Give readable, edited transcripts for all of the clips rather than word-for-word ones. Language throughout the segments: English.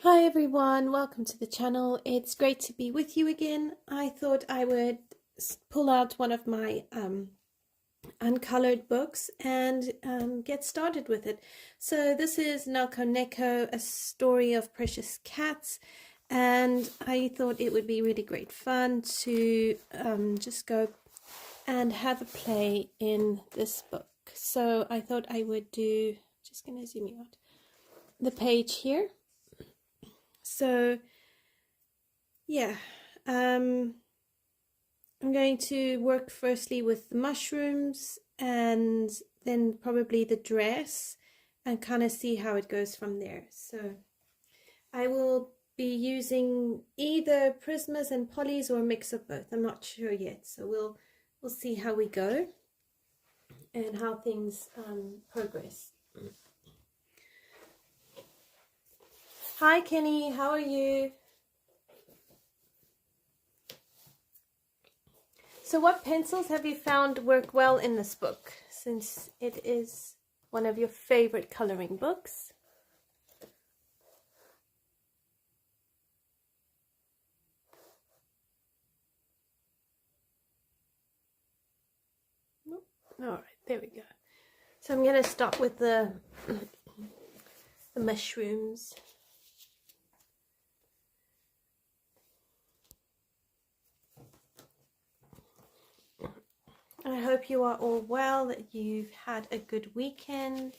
Hi everyone, welcome to the channel. It's great to be with you again. I thought I would pull out one of my uncolored books and get started with it. So this is Nelco Neco, A Story of Precious Cats, and I thought it would be really great fun to just go and have a play in this book. So I thought I would do, just going to zoom you out, the page here. So yeah, I'm going to work firstly with the mushrooms and then probably the dress and kind of see how it goes from there. So I will be using either Prismas and Polys or a mix of both. I'm not sure yet, so we'll see how we go and how things progress. Hi Kenny, how are you? So what pencils have you found work well in this book, since it is one of your favorite coloring books? All right, there we go. So I'm going to start with the mushrooms. I hope you are all well, that you've had a good weekend.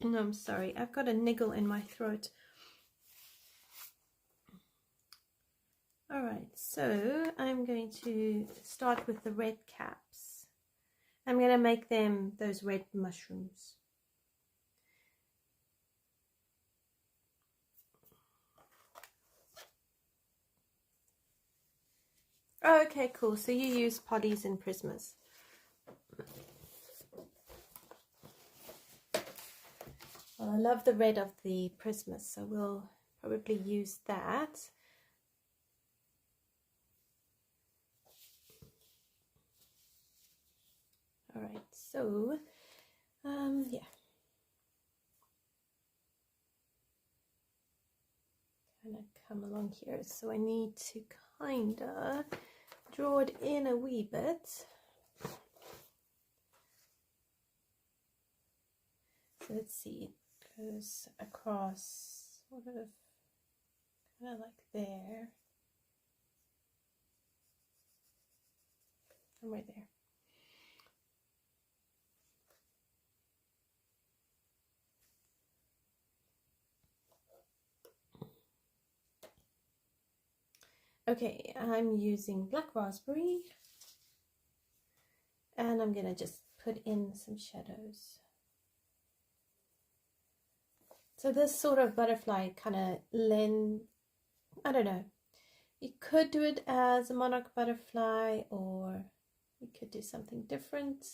No, I'm sorry, I've got a niggle in my throat. Alright, so I'm going to start with the red caps. I'm going to make them those red mushrooms. Oh, okay, cool. So you use Polys and Prismas. Well, I love the red of the Prismas, so we'll probably use that. All right, so yeah. Kind of come along here, so I need to kind of draw it in a wee bit. So let's see, it goes across sort of kind of like there, and right there. Okay, I'm using black raspberry, and I'm gonna just put in some shadows. So this sort of butterfly kind of I don't know, you could do it as a monarch butterfly, or you could do something different.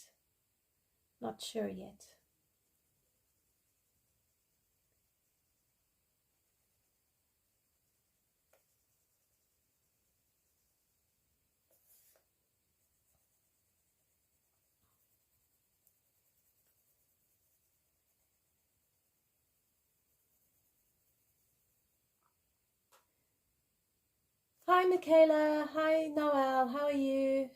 Not sure yet. Hi Michaela, hi Noel, how are you?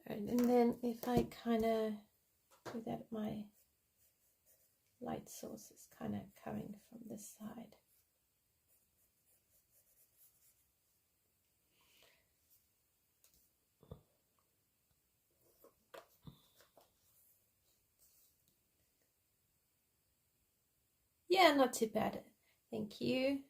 And then if I kind of do that, my light source is kind of coming from this side. Yeah, not too bad. Thank you.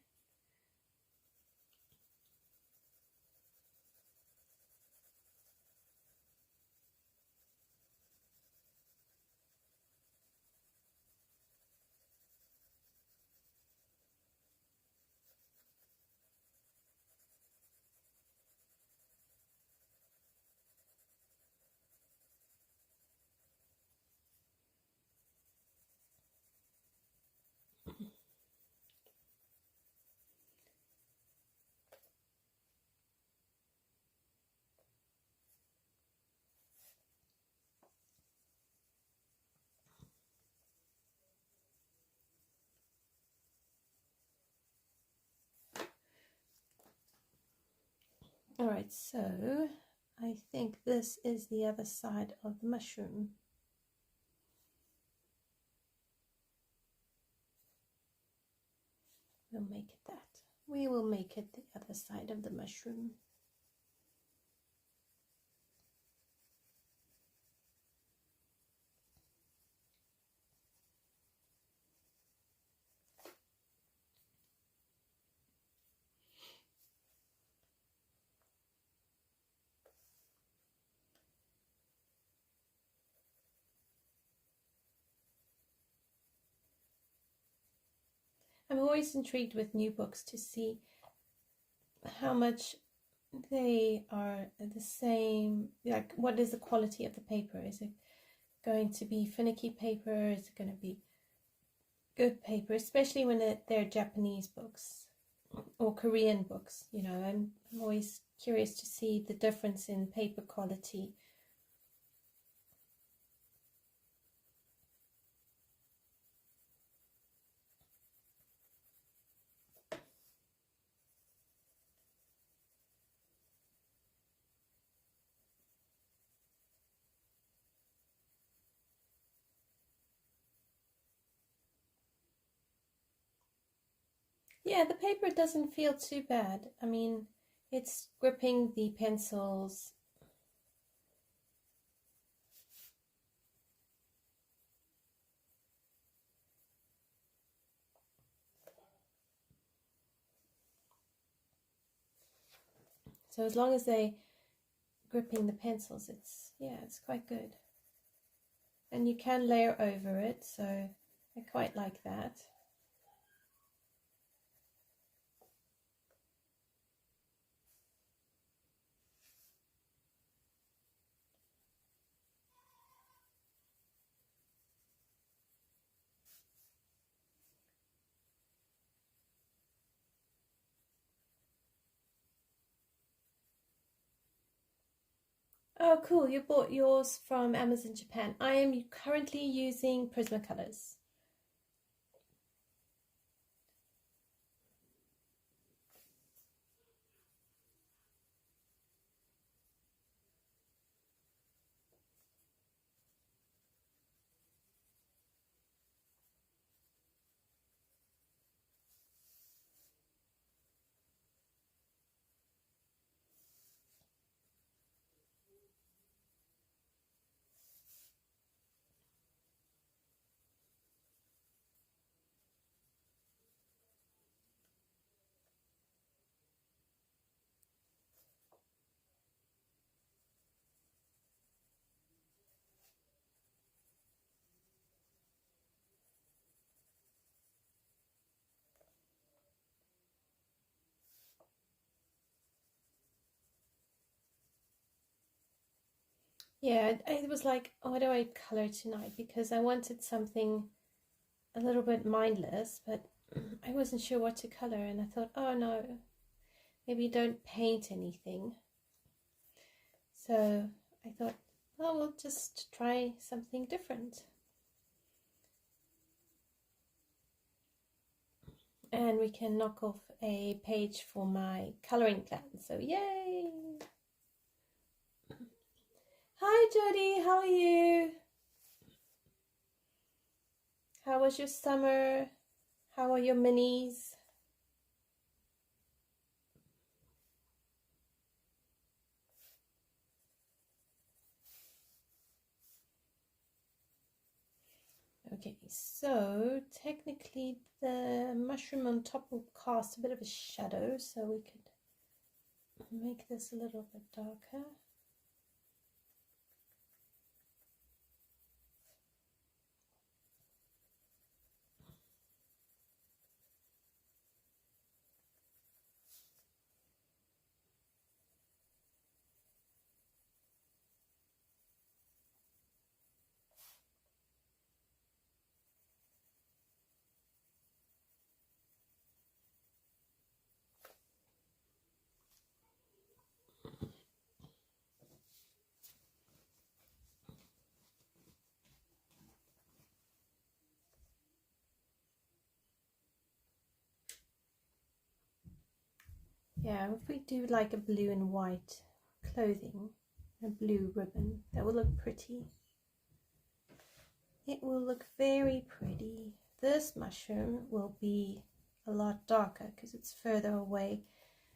Alright, so I think this is the other side of the mushroom. We'll make it that. We will make it the other side of the mushroom. I'm always intrigued with new books to see how much they are the same, like what is the quality of the paper? Is it going to be finicky paper? Is it going to be good paper? Especially when they're Japanese books or Korean books, you know, I'm always curious to see the difference in paper quality. Yeah, the paper doesn't feel too bad. I mean, it's gripping the pencils. So as long as they're gripping the pencils, it's quite good. And you can layer over it, so I quite like that. Oh, cool. You bought yours from Amazon Japan. I am currently using Prismacolors. Yeah, I was like, oh, what do I color tonight? Because I wanted something a little bit mindless, but I wasn't sure what to color, and I thought, oh no, maybe don't paint anything. So I thought, well, we'll just try something different. And we can knock off a page for my coloring plan, so yay! Hi Jody, how are you? How was your summer? How are your minis? Okay, so technically the mushroom on top will cast a bit of a shadow, so we could make this a little bit darker. Yeah, if we do like a blue and white clothing, a blue ribbon, that will look pretty. It will look very pretty. This mushroom will be a lot darker because it's further away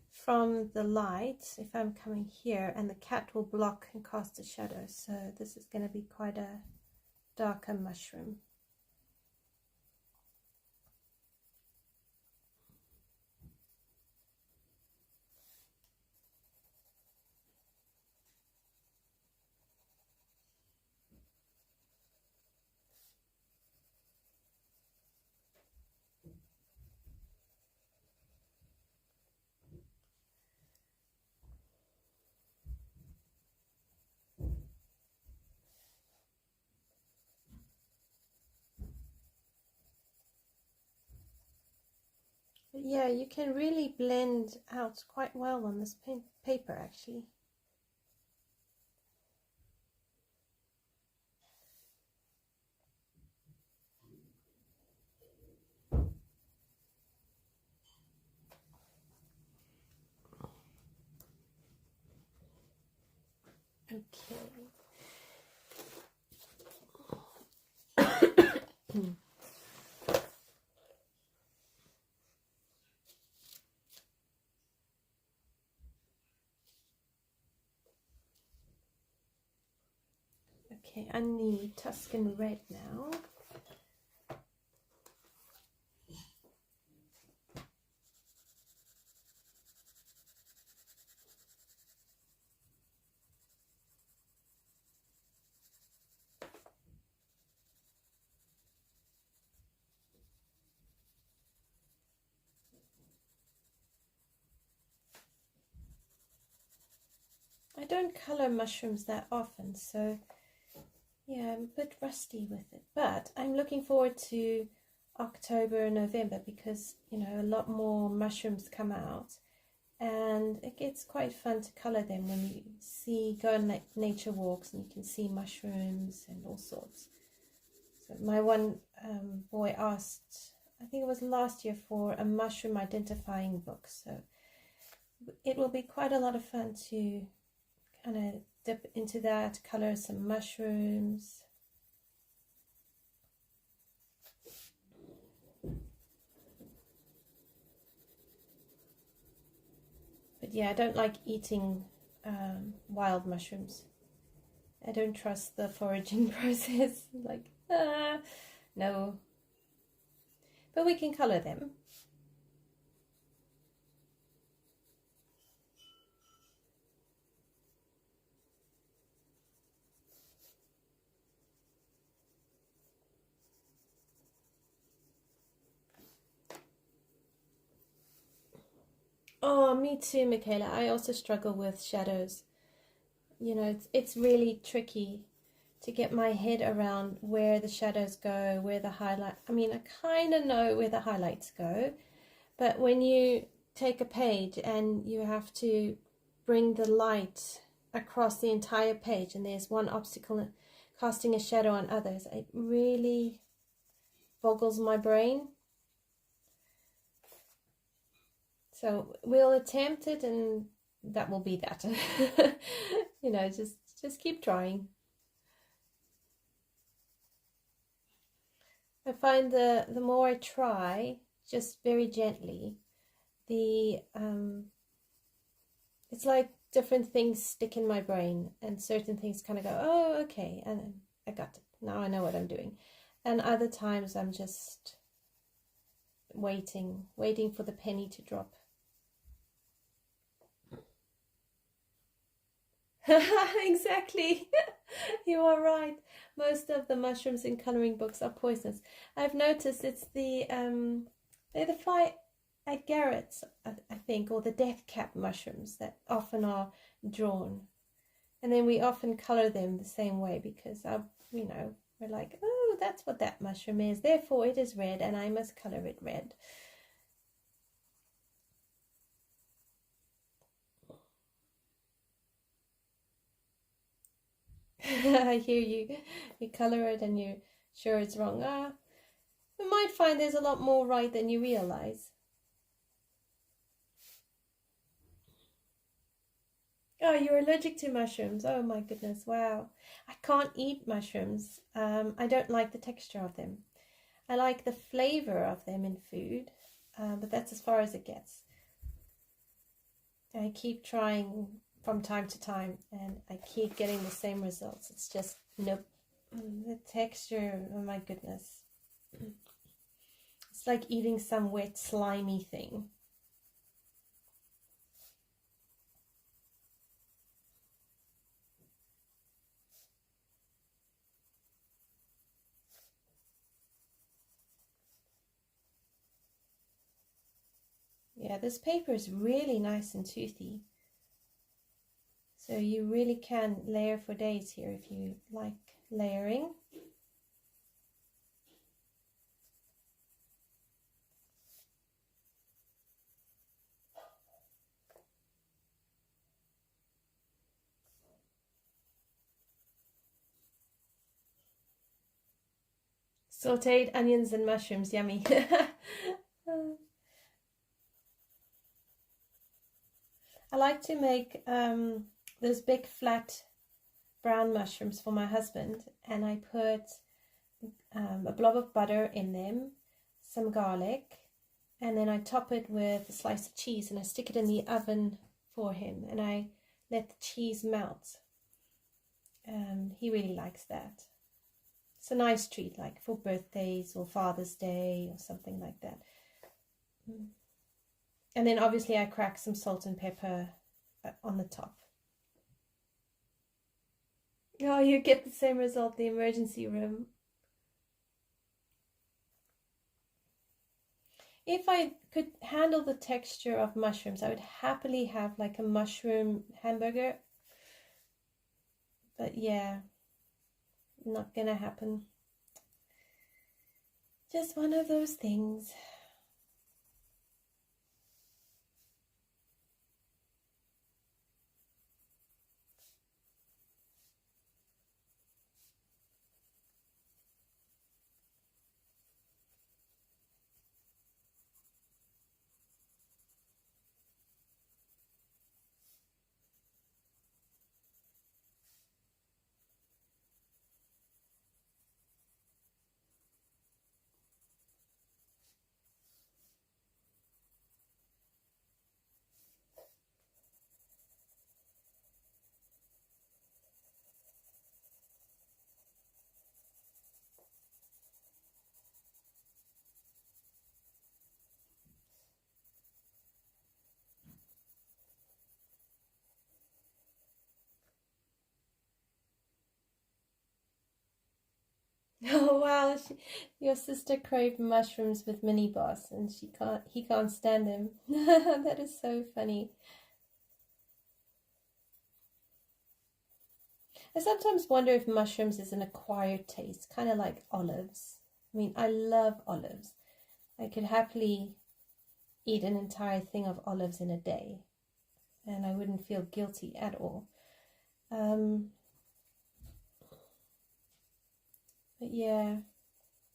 from the light. If I'm coming here, and the cat will block and cast a shadow, so this is going to be quite a darker mushroom. Yeah, you can really blend out quite well on this paper actually. Okay. Okay, I need Tuscan Red now. I don't color mushrooms that often, so yeah, I'm a bit rusty with it. But I'm looking forward to October and November because, you know, a lot more mushrooms come out. And it gets quite fun to color them when you go on nature walks and you can see mushrooms and all sorts. So my one boy asked, I think it was last year, for a mushroom identifying book. So it will be quite a lot of fun to kind of dip into that, color some mushrooms. But yeah, I don't like eating wild mushrooms. I don't trust the foraging process. Like, no. But we can color them. Oh, me too, Michaela. I also struggle with shadows. You know, it's really tricky to get my head around where the shadows go, where the highlight. I mean, I kind of know where the highlights go, but when you take a page and you have to bring the light across the entire page and there's one obstacle casting a shadow on others, it really boggles my brain. So we'll attempt it, and that will be that. You know, just keep trying. I find the more I try, just very gently, the it's like different things stick in my brain, and certain things kind of go, oh, okay, and then I got it. Now I know what I'm doing. And other times I'm just waiting for the penny to drop. Exactly. You are right. Most of the mushrooms in coloring books are poisonous. I've noticed it's they're the fly agarics, I think, or the death cap mushrooms that often are drawn. And then we often color them the same way because you know, we're like, oh, that's what that mushroom is, therefore it is red and I must color it red. I hear you. You color it and you're sure it's wrong. You might find there's a lot more right than you realize. Oh, you're allergic to mushrooms. Oh my goodness, wow. I can't eat mushrooms. I don't like the texture of them. I like the flavor of them in food, but that's as far as it gets. I keep trying from time to time and I keep getting the same results. It's just, nope. The texture, oh my goodness. It's like eating some wet, slimy thing. Yeah, this paper is really nice and toothy. So you really can layer for days here if you like layering. Sauteed onions and mushrooms, yummy. I like to make those big flat brown mushrooms for my husband, and I put a blob of butter in them, some garlic, and then I top it with a slice of cheese and I stick it in the oven for him and I let the cheese melt. He really likes that. It's a nice treat, like for birthdays or Father's Day or something like that. And then obviously I crack some salt and pepper on the top. Oh, you get the same result, the emergency room. If I could handle the texture of mushrooms, I would happily have like a mushroom hamburger. But yeah, not gonna happen. Just one of those things. Oh wow, your sister craved mushrooms with mini boss and he can't stand them. That is so funny. I sometimes wonder if mushrooms is an acquired taste, kind of like olives. I mean, I love olives. I could happily eat an entire thing of olives in a day and I wouldn't feel guilty at all. But yeah,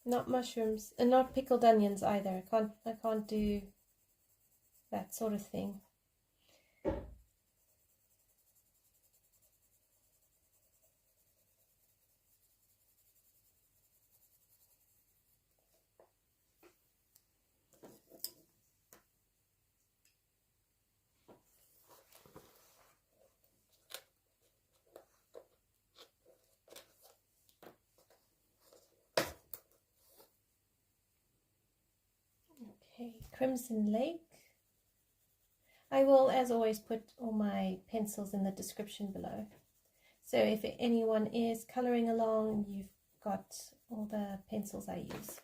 not mushrooms and not pickled onions either. I can't do that sort of thing. Okay, Crimson Lake. I will, as always, put all my pencils in the description below. So if anyone is colouring along, you've got all the pencils I use.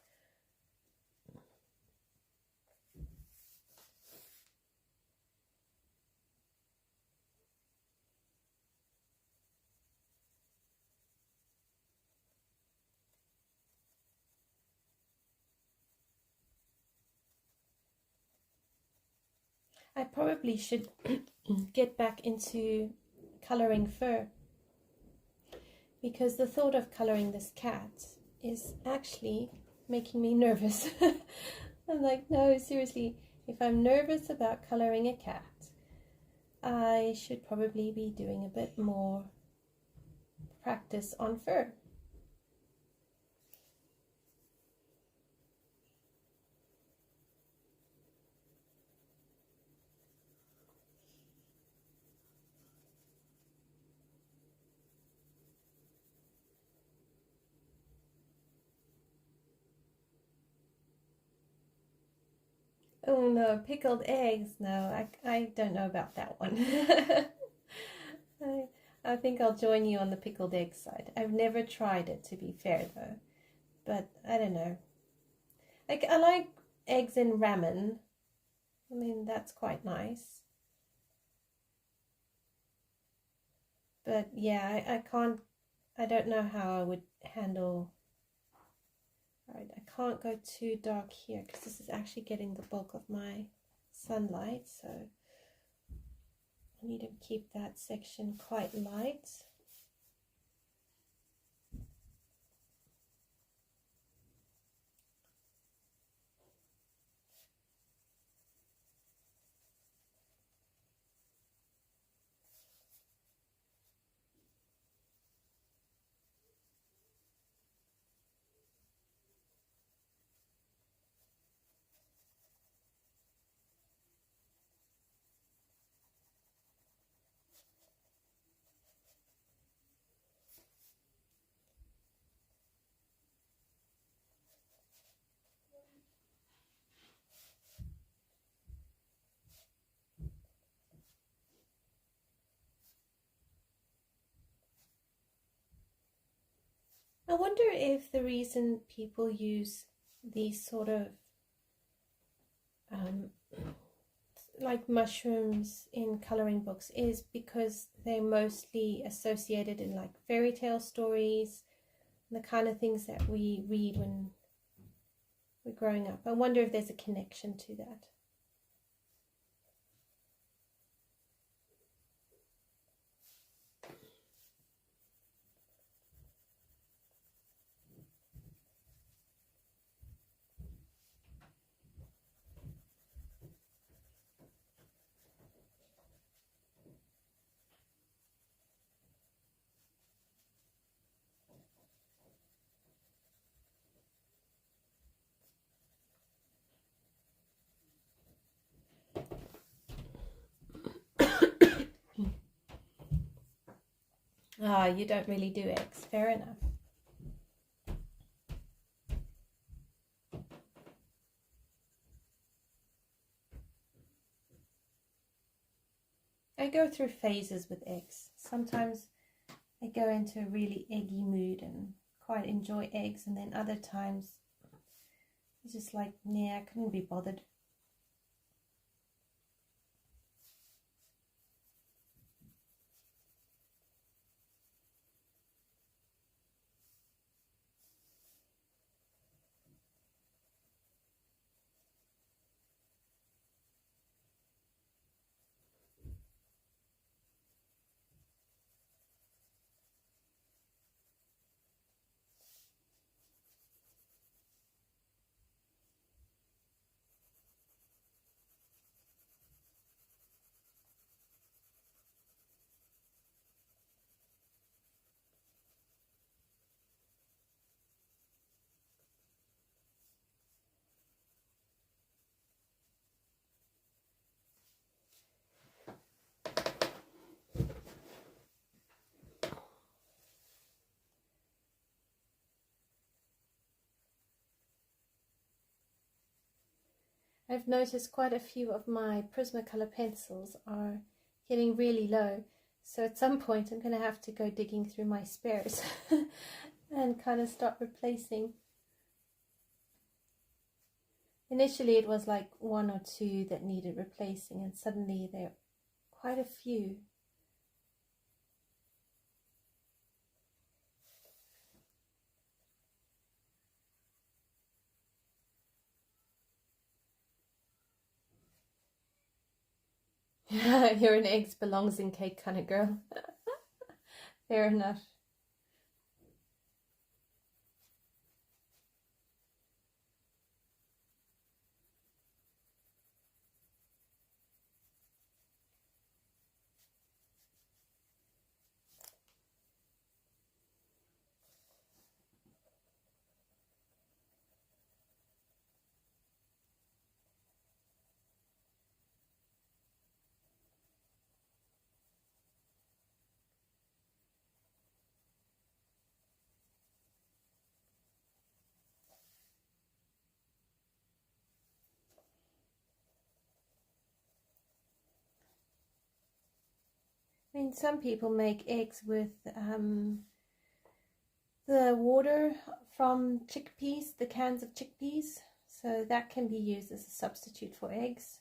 I probably should get back into colouring fur, because the thought of colouring this cat is actually making me nervous. I'm like, no, seriously, if I'm nervous about colouring a cat, I should probably be doing a bit more practice on fur. Oh no, pickled eggs. No, I don't know about that one. I think I'll join you on the pickled egg side. I've never tried it, to be fair, though. But I don't know. Like, I like eggs in ramen. I mean, that's quite nice. But yeah, I don't know how I would handle. Alright, I can't go too dark here because this is actually getting the bulk of my sunlight, so I need to keep that section quite light. I wonder if the reason people use these sort of like mushrooms in coloring books is because they're mostly associated in like fairy tale stories, the kind of things that we read when we're growing up. I wonder if there's a connection to that. Ah, you don't really do eggs. Fair enough. I go through phases with eggs. Sometimes I go into a really eggy mood and quite enjoy eggs, and then other times it's just like, nah, I couldn't be bothered. I've noticed quite a few of my Prismacolor pencils are getting really low. So at some point I'm going to have to go digging through my spares and kind of start replacing. Initially it was like one or two that needed replacing, and suddenly there are quite a few. You're an eggs belongs in cake kind of girl. Fair enough. I mean, some people make eggs with the water from chickpeas, the cans of chickpeas, so that can be used as a substitute for eggs.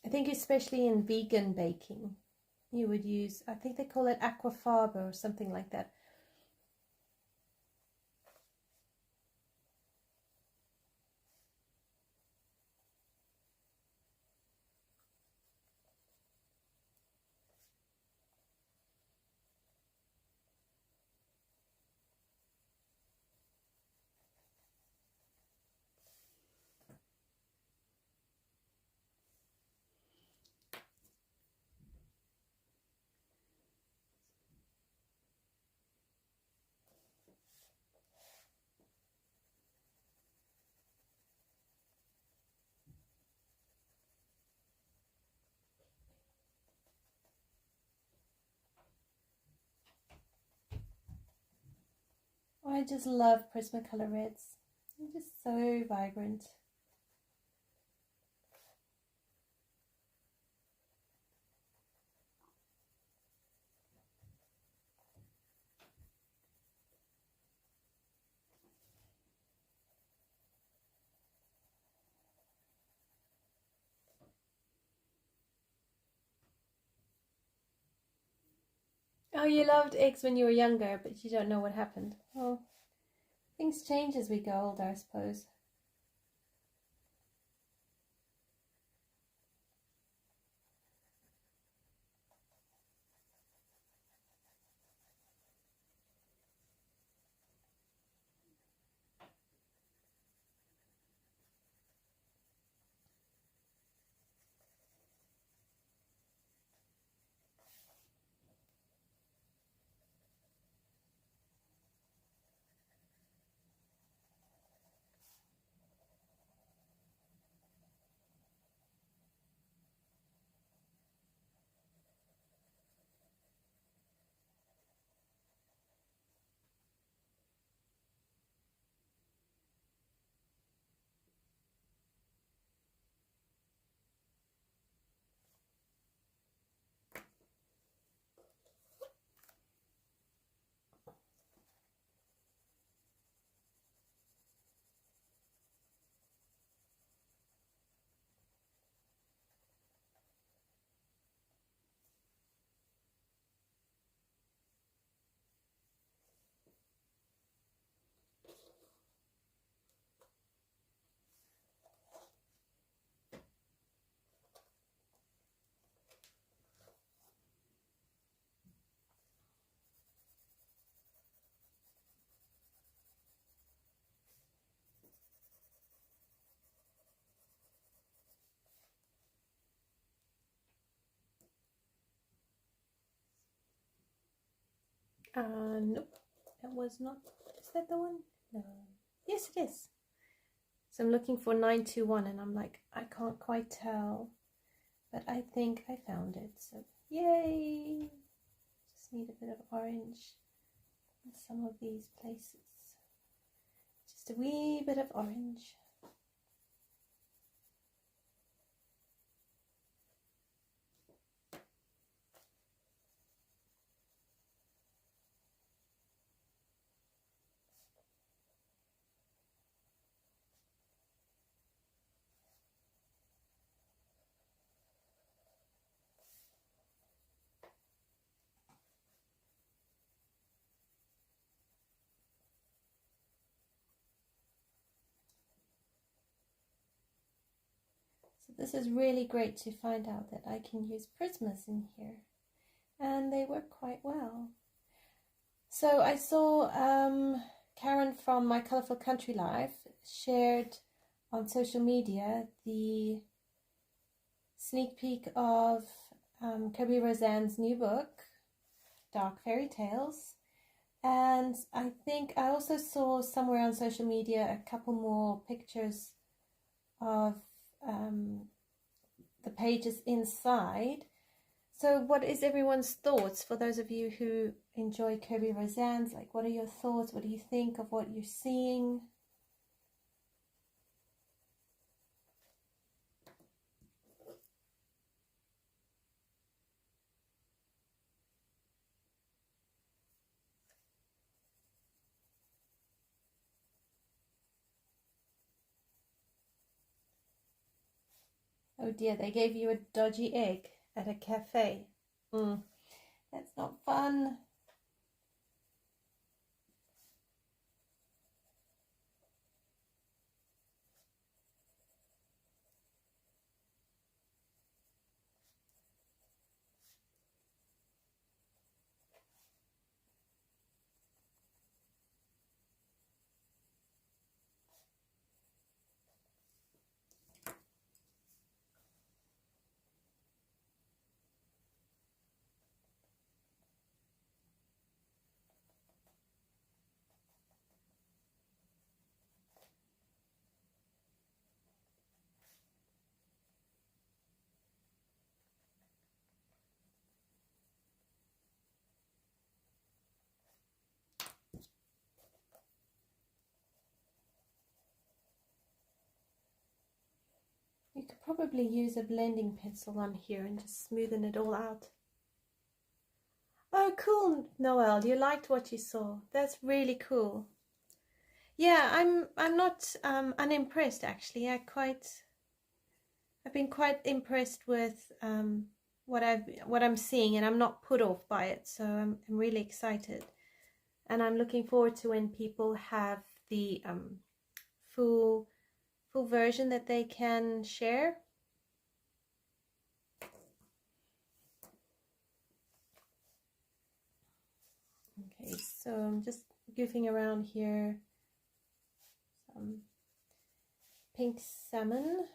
I think especially in vegan baking, you would use, I think they call it aquafaba or something like that. I just love Prismacolor reds. They're just so vibrant. Oh, you loved eggs when you were younger, but you don't know what happened. Well, things change as we go older, I suppose. Nope, that was not. Is that the one? No. Yes, it is. So I'm looking for 921 and I'm like, I can't quite tell, but I think I found it. So yay! Just need a bit of orange in some of these places. Just a wee bit of orange. This is really great to find out that I can use Prismas in here, and they work quite well. So I saw Karen from My Colourful Country Life shared on social media the sneak peek of Kirby Roseanne's new book, Dark Fairy Tales, and I think I also saw somewhere on social media a couple more pictures of the pages inside. So what is everyone's thoughts, for those of you who enjoy Kirby Roseanne's? Like, what are your thoughts? What do you think of what you're seeing? Oh dear, they gave you a dodgy egg at a cafe. That's not fun. You could probably use a blending pencil on here and just smoothen it all out. Oh, cool, Noelle, you liked what you saw. That's really cool. Yeah, I'm not unimpressed actually. I've been quite impressed with what I'm seeing, and I'm not put off by it. So I'm really excited, and I'm looking forward to when people have the full version that they can share. Okay, so I'm just goofing around here. Some pink salmon.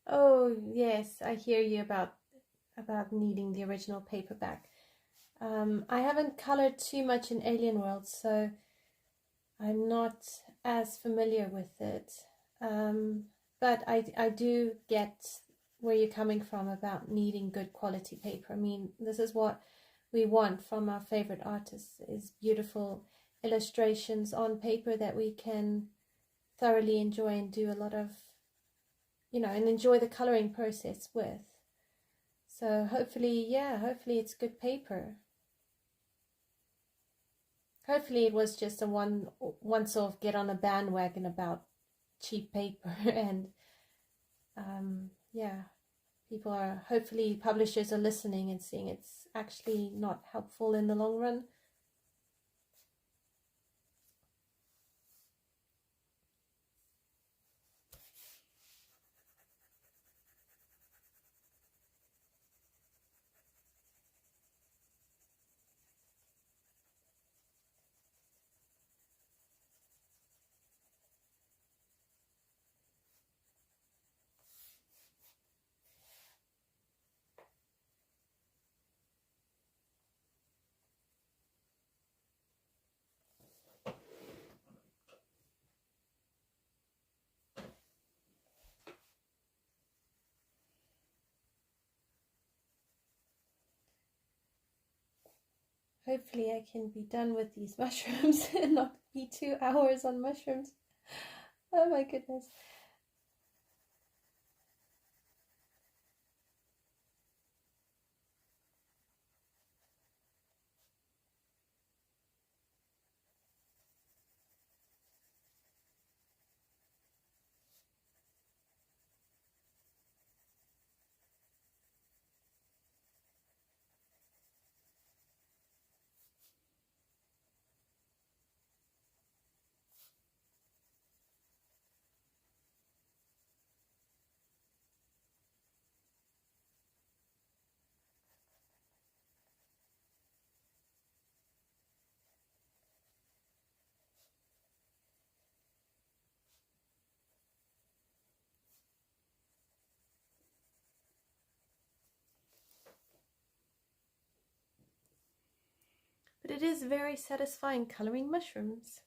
Oh yes, I hear you about needing the original paperback. I haven't colored too much in Alien World, so I'm not as familiar with it. But I do get where you're coming from about needing good quality paper. I mean, this is what we want from our favorite artists, is beautiful illustrations on paper that we can thoroughly enjoy and do a lot of, and enjoy the coloring process with. So hopefully, yeah, hopefully it's good paper. Hopefully it was just a once off get on a bandwagon about cheap paper and yeah, hopefully publishers are listening and seeing it's actually not helpful in the long run. Hopefully I can be done with these mushrooms and not be 2 hours on mushrooms. Oh my goodness. it is very satisfying coloring mushrooms.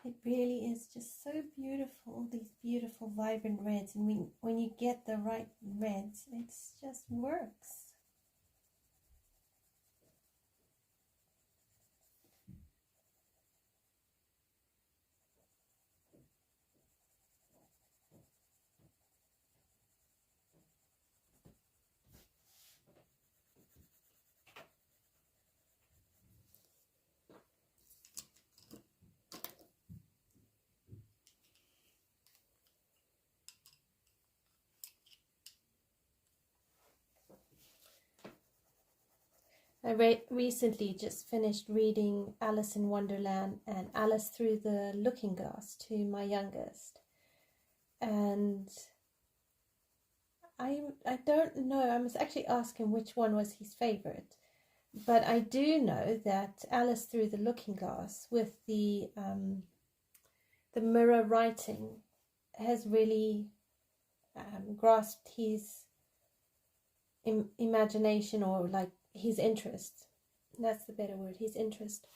It really is just so beautiful, these beautiful vibrant reds, and when you get the right reds, it just works. I recently just finished reading Alice in Wonderland and Alice Through the Looking Glass to my youngest. And I don't know, I must actually ask him which one was his favorite. But I do know that Alice Through the Looking Glass with the mirror writing has really grasped his imagination, or like his interest. That's the better word, his interest.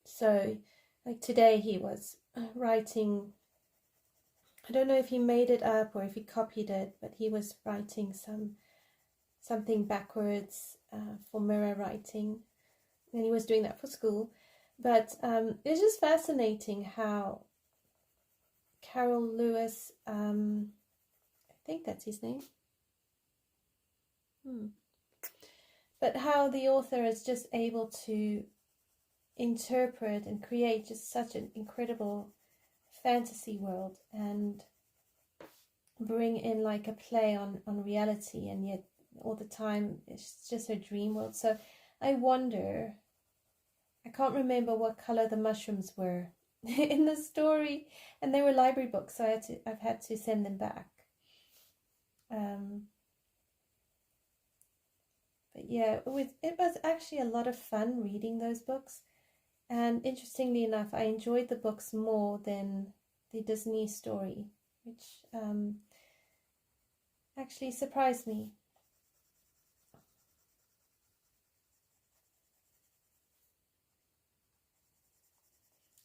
So like today he was writing, I don't know if he made it up or if he copied it, but he was writing something backwards for mirror writing, and he was doing that for school. But it's just fascinating how Carol Lewis, I think that's his name, but how the author is just able to interpret and create just such an incredible fantasy world and bring in like a play on reality, and yet all the time it's just a dream world. So I wonder, I can't remember what color the mushrooms were in the story, and they were library books, so I've had to send them back. But yeah, it was actually a lot of fun reading those books, and interestingly enough, I enjoyed the books more than the Disney story, which actually surprised me.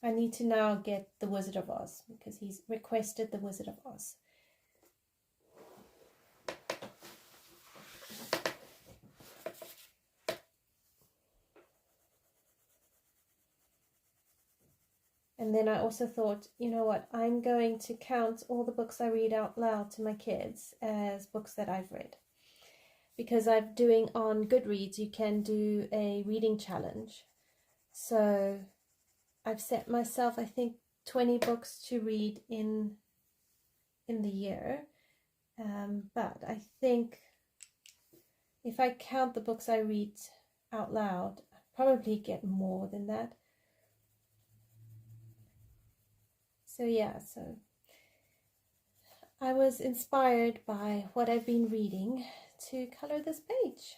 I need to now get The Wizard of Oz, because he's requested The Wizard of Oz. And then I also thought, you know what, I'm going to count all the books I read out loud to my kids as books that I've read. Because I'm doing on Goodreads, you can do a reading challenge. So I've set myself, I think, 20 books to read in the year. But I think if I count the books I read out loud, I probably get more than that. So yeah, so I was inspired by what I've been reading to color this page.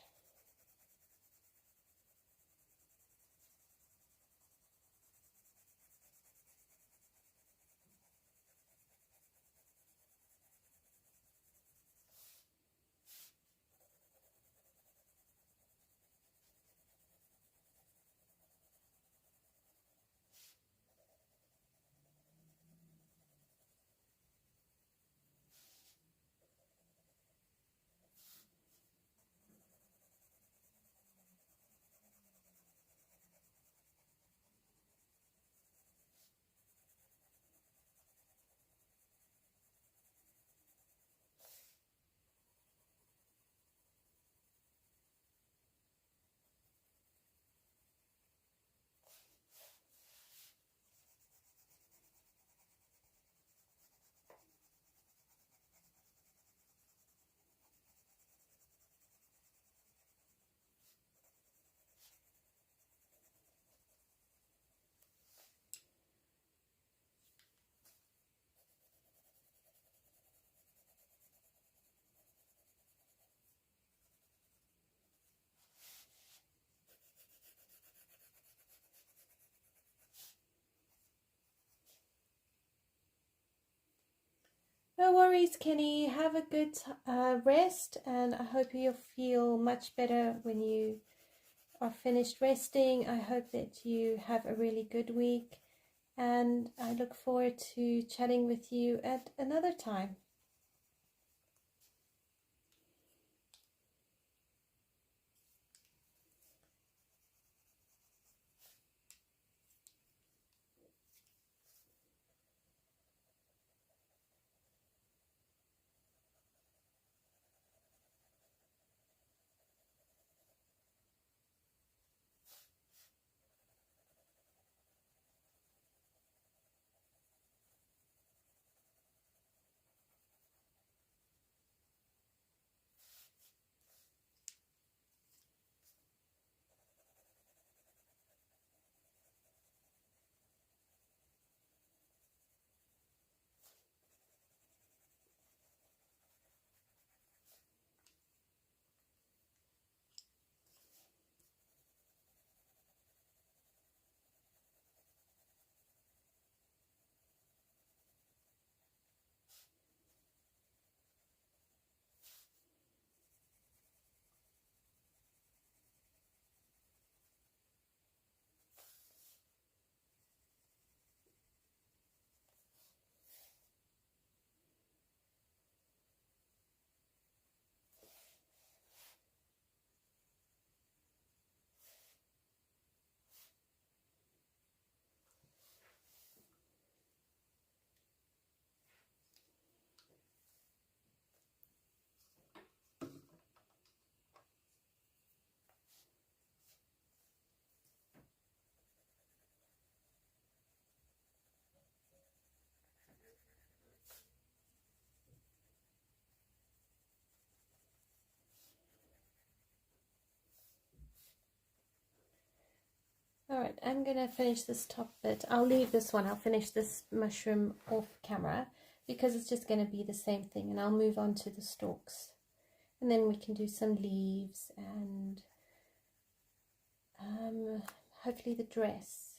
No worries, Kenny. Have a good rest, and I hope you'll feel much better when you are finished resting. I hope that you have a really good week, and I look forward to chatting with you at another time. Alright, I'm going to finish this top bit. I'll leave this one. I'll finish this mushroom off camera because it's just going to be the same thing, and I'll move on to the stalks. And then we can do some leaves and hopefully the dress.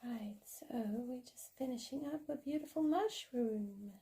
Right, so we're just finishing up a beautiful mushroom.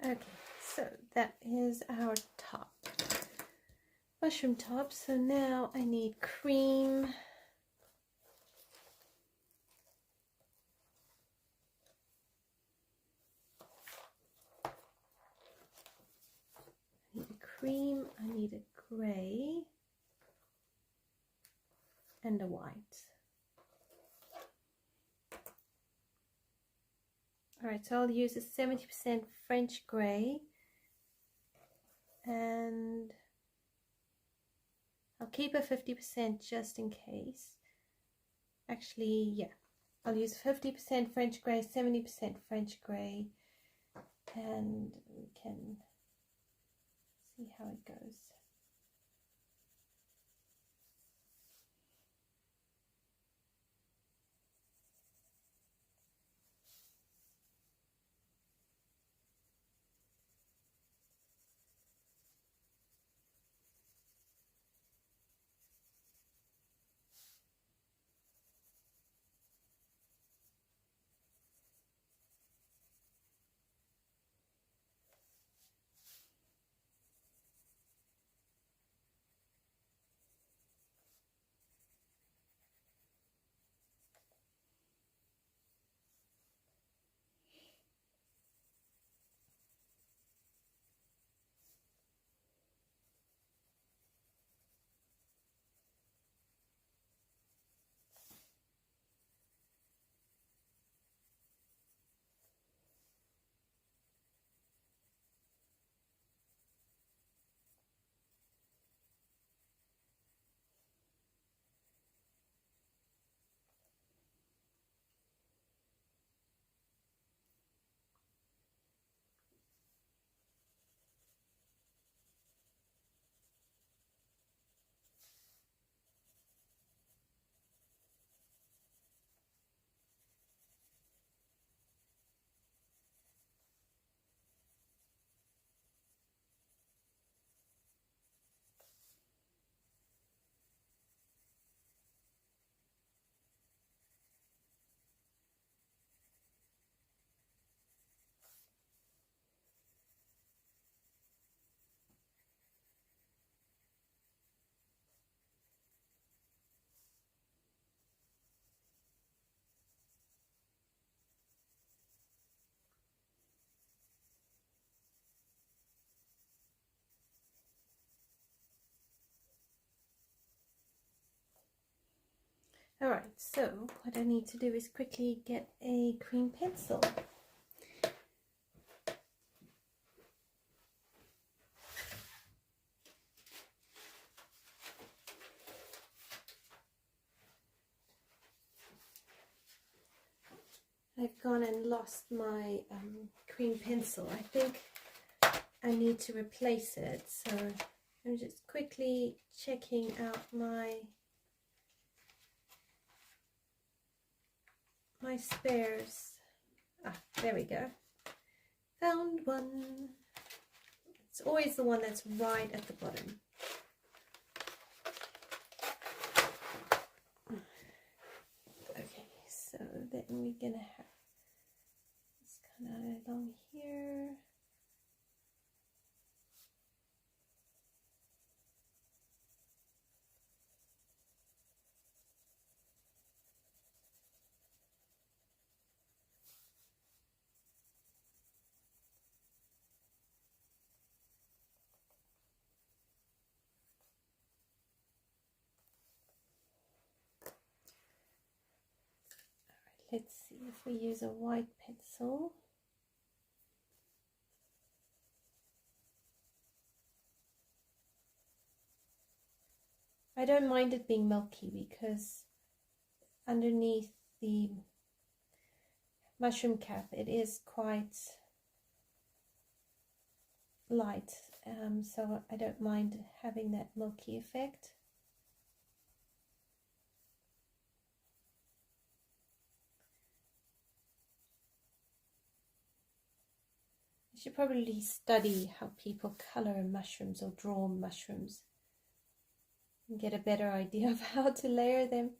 Okay, so that is our top, mushroom top. So now I need cream. I need a cream, I need a grey. and a white. Alright, so I'll use a 70% French grey, and I'll keep a 50% just in case. Actually, yeah, I'll use 50% French grey, 70% French grey, and we can see how it goes. Alright, so what I need to do is quickly get a cream pencil. I've gone and lost my cream pencil. I think I need to replace it, so I'm just quickly checking out my spares. Ah, there we go. Found one. It's always the one that's right at the bottom. Okay, so then we're gonna have this kind of along here. Let's see if we use a white pencil. I don't mind it being milky because underneath the mushroom cap it is quite light, so I don't mind having that milky effect. I should probably study how people color mushrooms or draw mushrooms and get a better idea of how to layer them.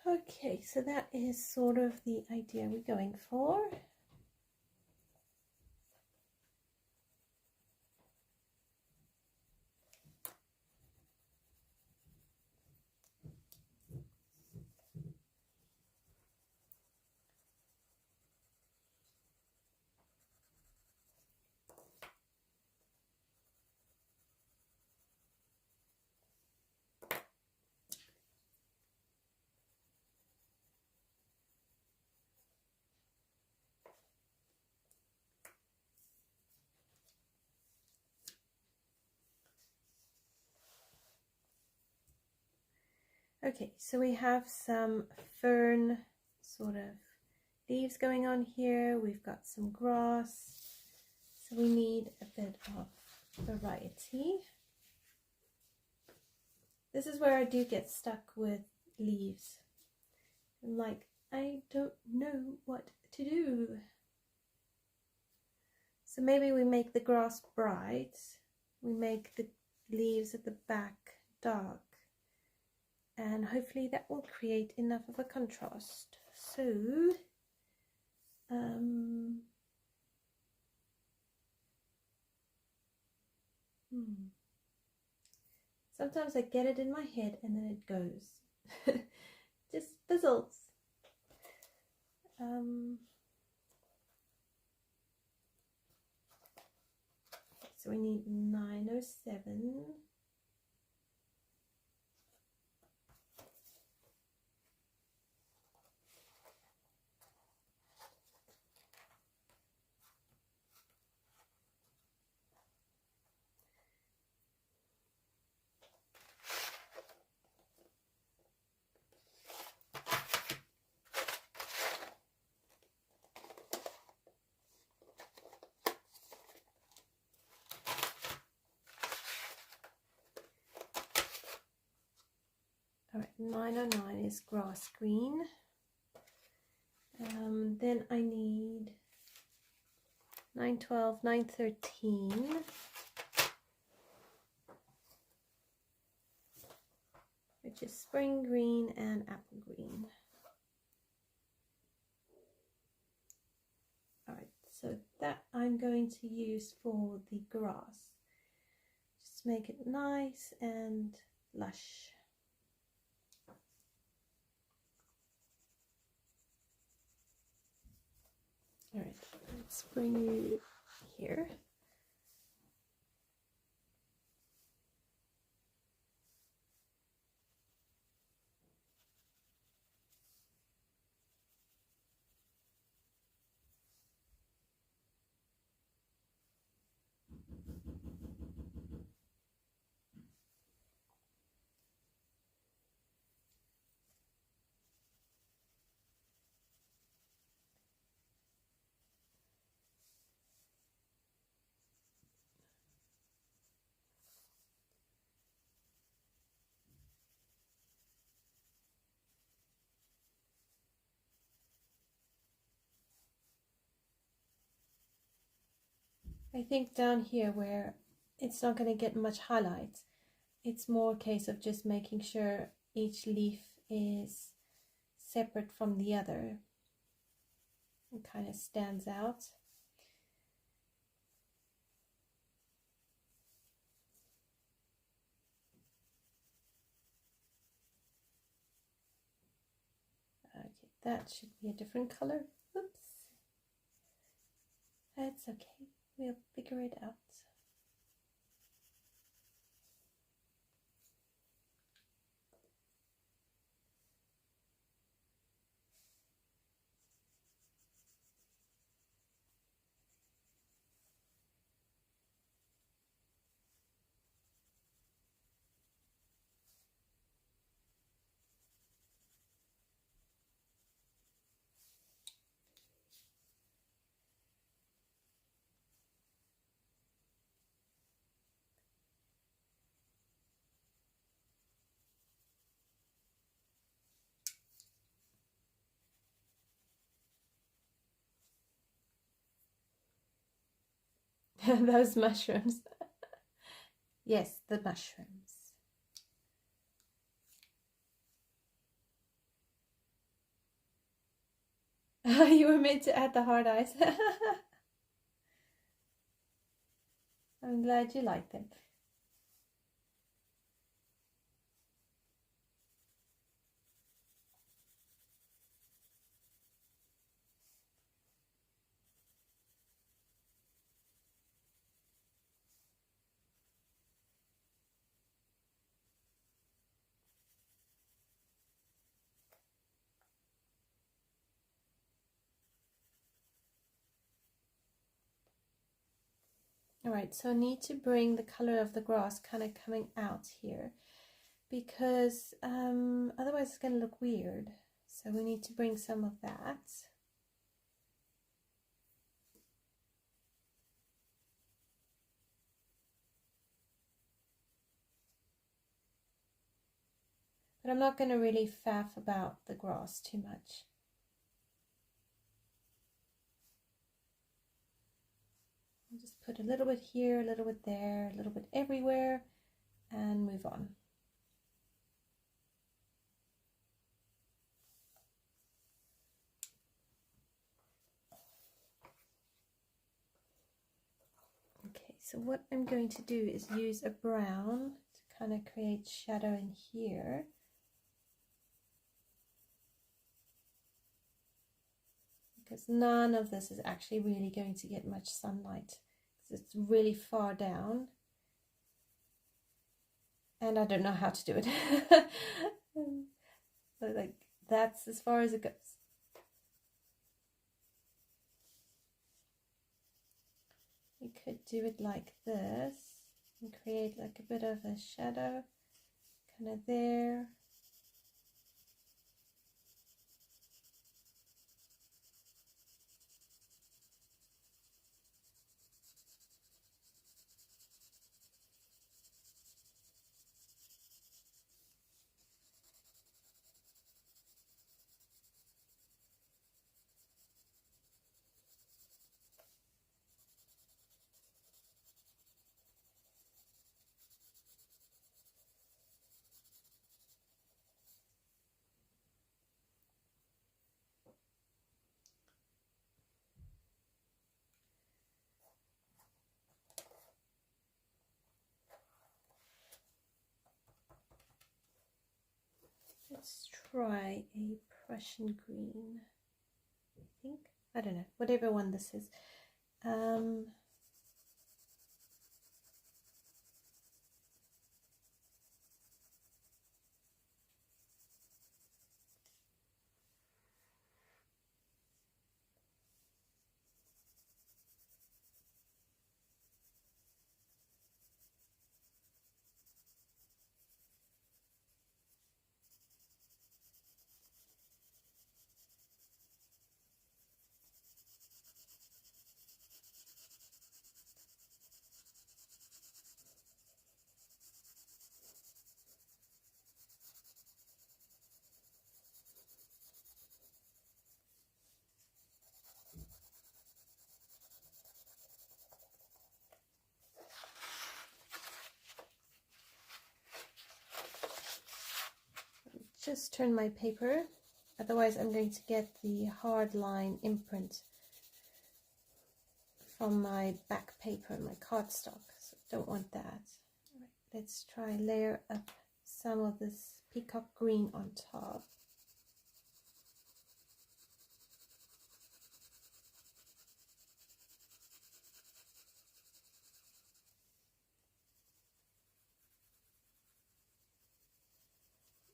Okay, so that is sort of the idea we're going for. Okay, so we have some fern sort of leaves going on here. We've got some grass, so we need a bit of variety. This is where I do get stuck with leaves. I'm like, I don't know what to do. So maybe we make the grass bright, we make the leaves at the back dark, and hopefully that will create enough of a contrast. So sometimes I get it in my head and then it goes. Just fizzles. So we need 907. All right, 909 is grass green. Then I need 912, 913. Which is spring green and apple green. All right, so that I'm going to use for the grass. Just make it nice and lush. All right, let's bring you here. I think down here where it's not going to get much highlight, it's more a case of just making sure each leaf is separate from the other. It kind of stands out. Okay, that should be a different color. Oops. That's okay. We'll figure it out. Those mushrooms. Yes, the mushrooms. You were meant to add the hard eyes. I'm glad you like them. Alright, so I need to bring the color of the grass kind of coming out here, because otherwise it's going to look weird. So we need to bring some of that. But I'm not going to really faff about the grass too much. I'll just put a little bit here, a little bit there, a little bit everywhere, and move on. Okay, so what I'm going to do is use a brown to kind of create shadow in here. Because none of this is actually really going to get much sunlight, because it's really far down and I don't know how to do it. So like that's as far as it goes. We could do it like this and create like a bit of a shadow kind of there. Let's try a Prussian green, I think. I don't know, whatever one this is. Just turn my paper, otherwise I'm going to get the hard line imprint from my back paper, my cardstock, so I don't want that. Right, let's try layer up some of this peacock green on top.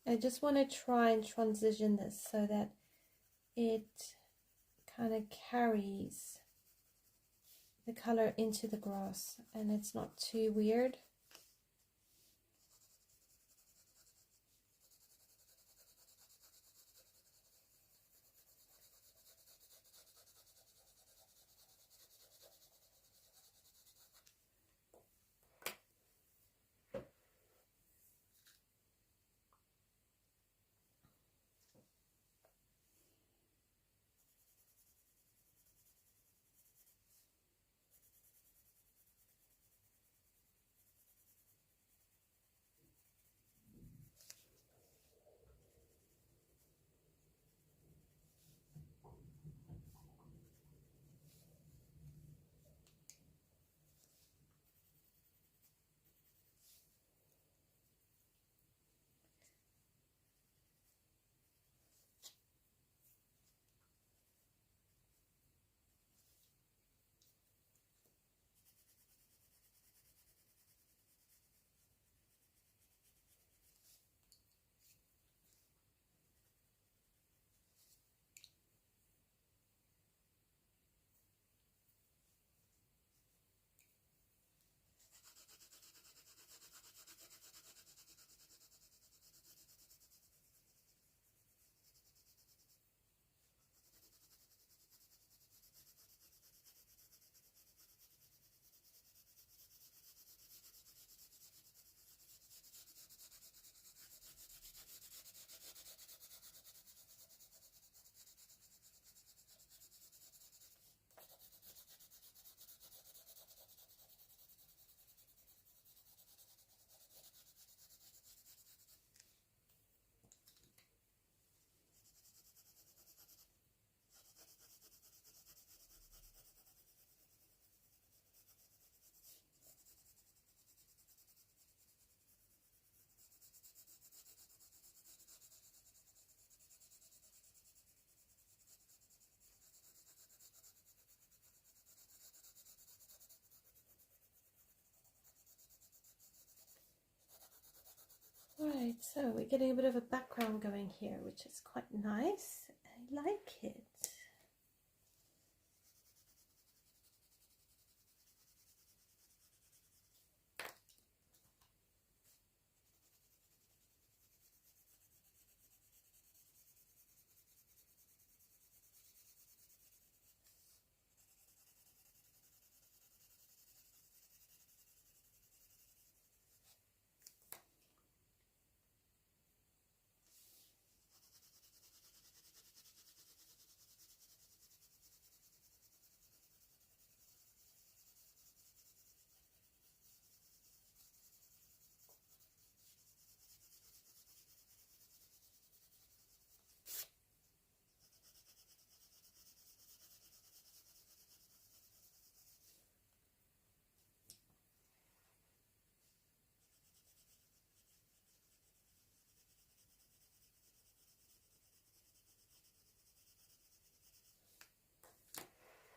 I just want to try and transition this so that it kind of carries the color into the grass and it's not too weird. Right, so we're getting a bit of a background going here, which is quite nice. I like it.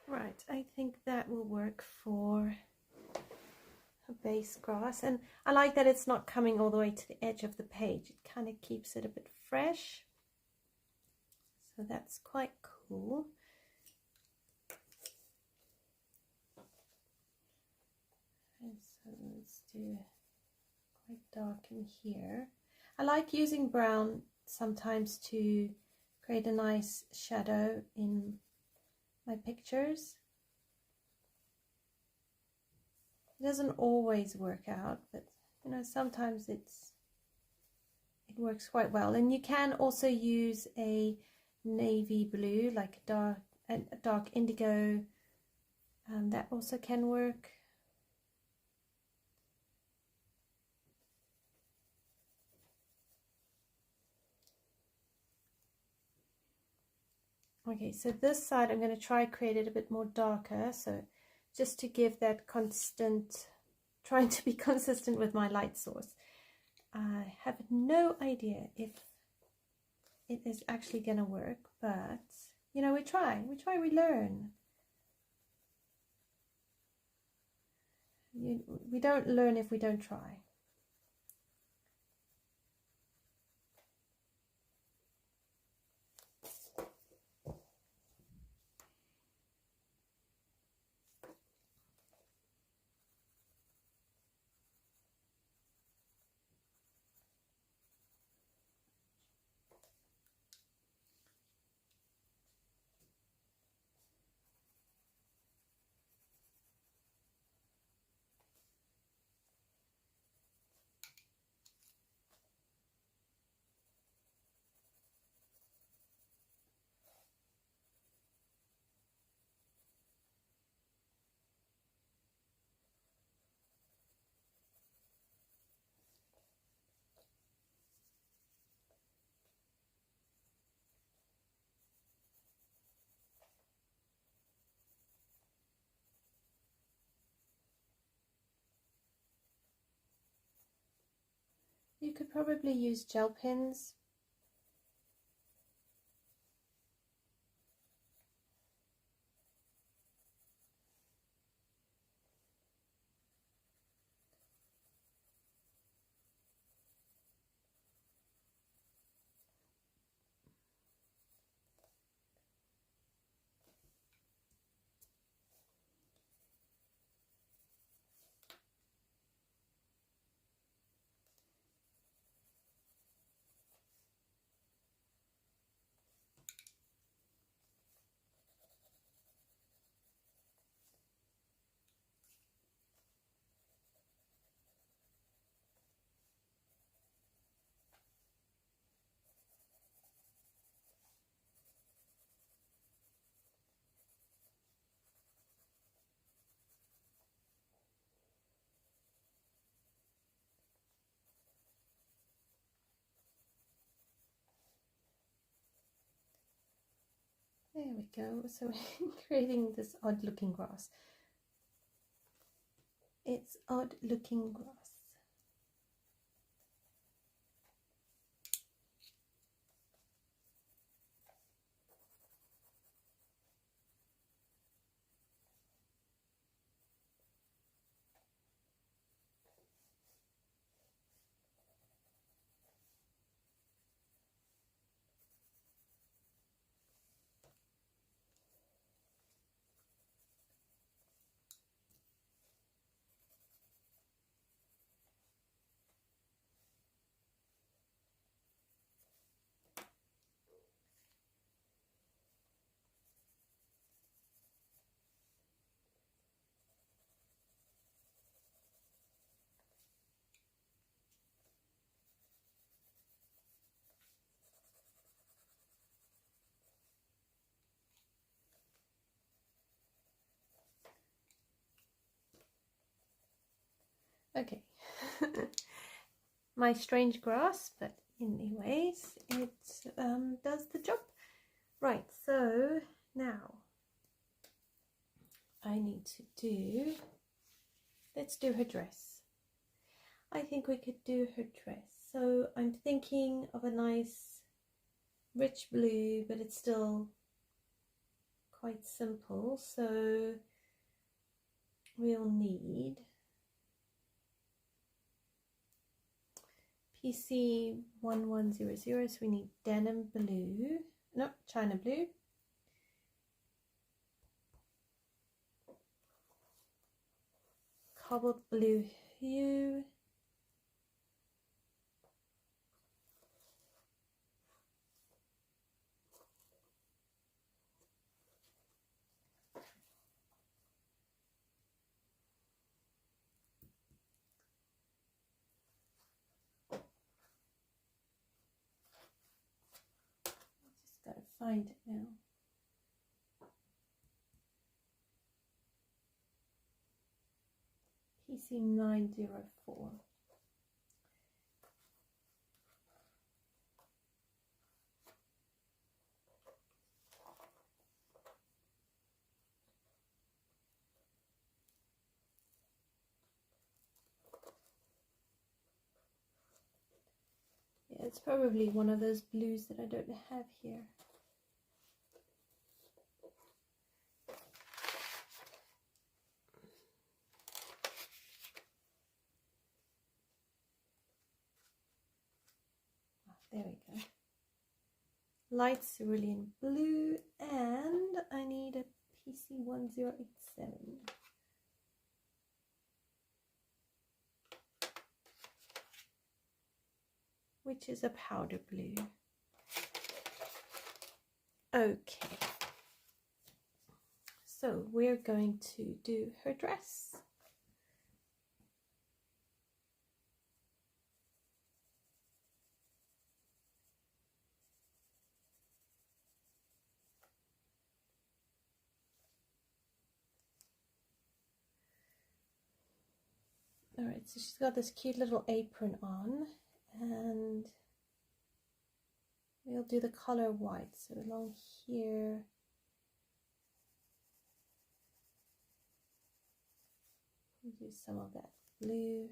Right, I think that will work for a base grass, and I like that it's not coming all the way to the edge of the page. It kind of keeps it a bit fresh, so that's quite cool. And so let's do quite dark in here. I like using brown sometimes to create a nice shadow in my pictures. It doesn't always work out, but you know, sometimes it works quite well. And you can also use a navy blue, like a dark indigo, that also can work. Okay, so this side I'm going to try create it a bit more darker, so just to give that constant, trying to be consistent with my light source. I have no idea if it is actually going to work, but you know, we learn. We don't learn if we don't try. You could probably use gel pens. There we go. So we're creating this odd looking grass. It's odd looking grass. Okay. My strange grass, but anyways, it does the job. Right, so now I need to do, let's do her dress. I think we could do her dress. So I'm thinking of a nice rich blue, but it's still quite simple. So we'll need PC1100, so we need denim blue, no, china blue, cobalt blue hue, just gotta find it now. PC904. Yeah, it's probably one of those blues that I don't have here. There we go. Light cerulean blue, and I need a PC1087. Which is a powder blue. Okay. So we're going to do her dress. Alright, so she's got this cute little apron on, and we'll do the color white. So along here, we'll do some of that blue.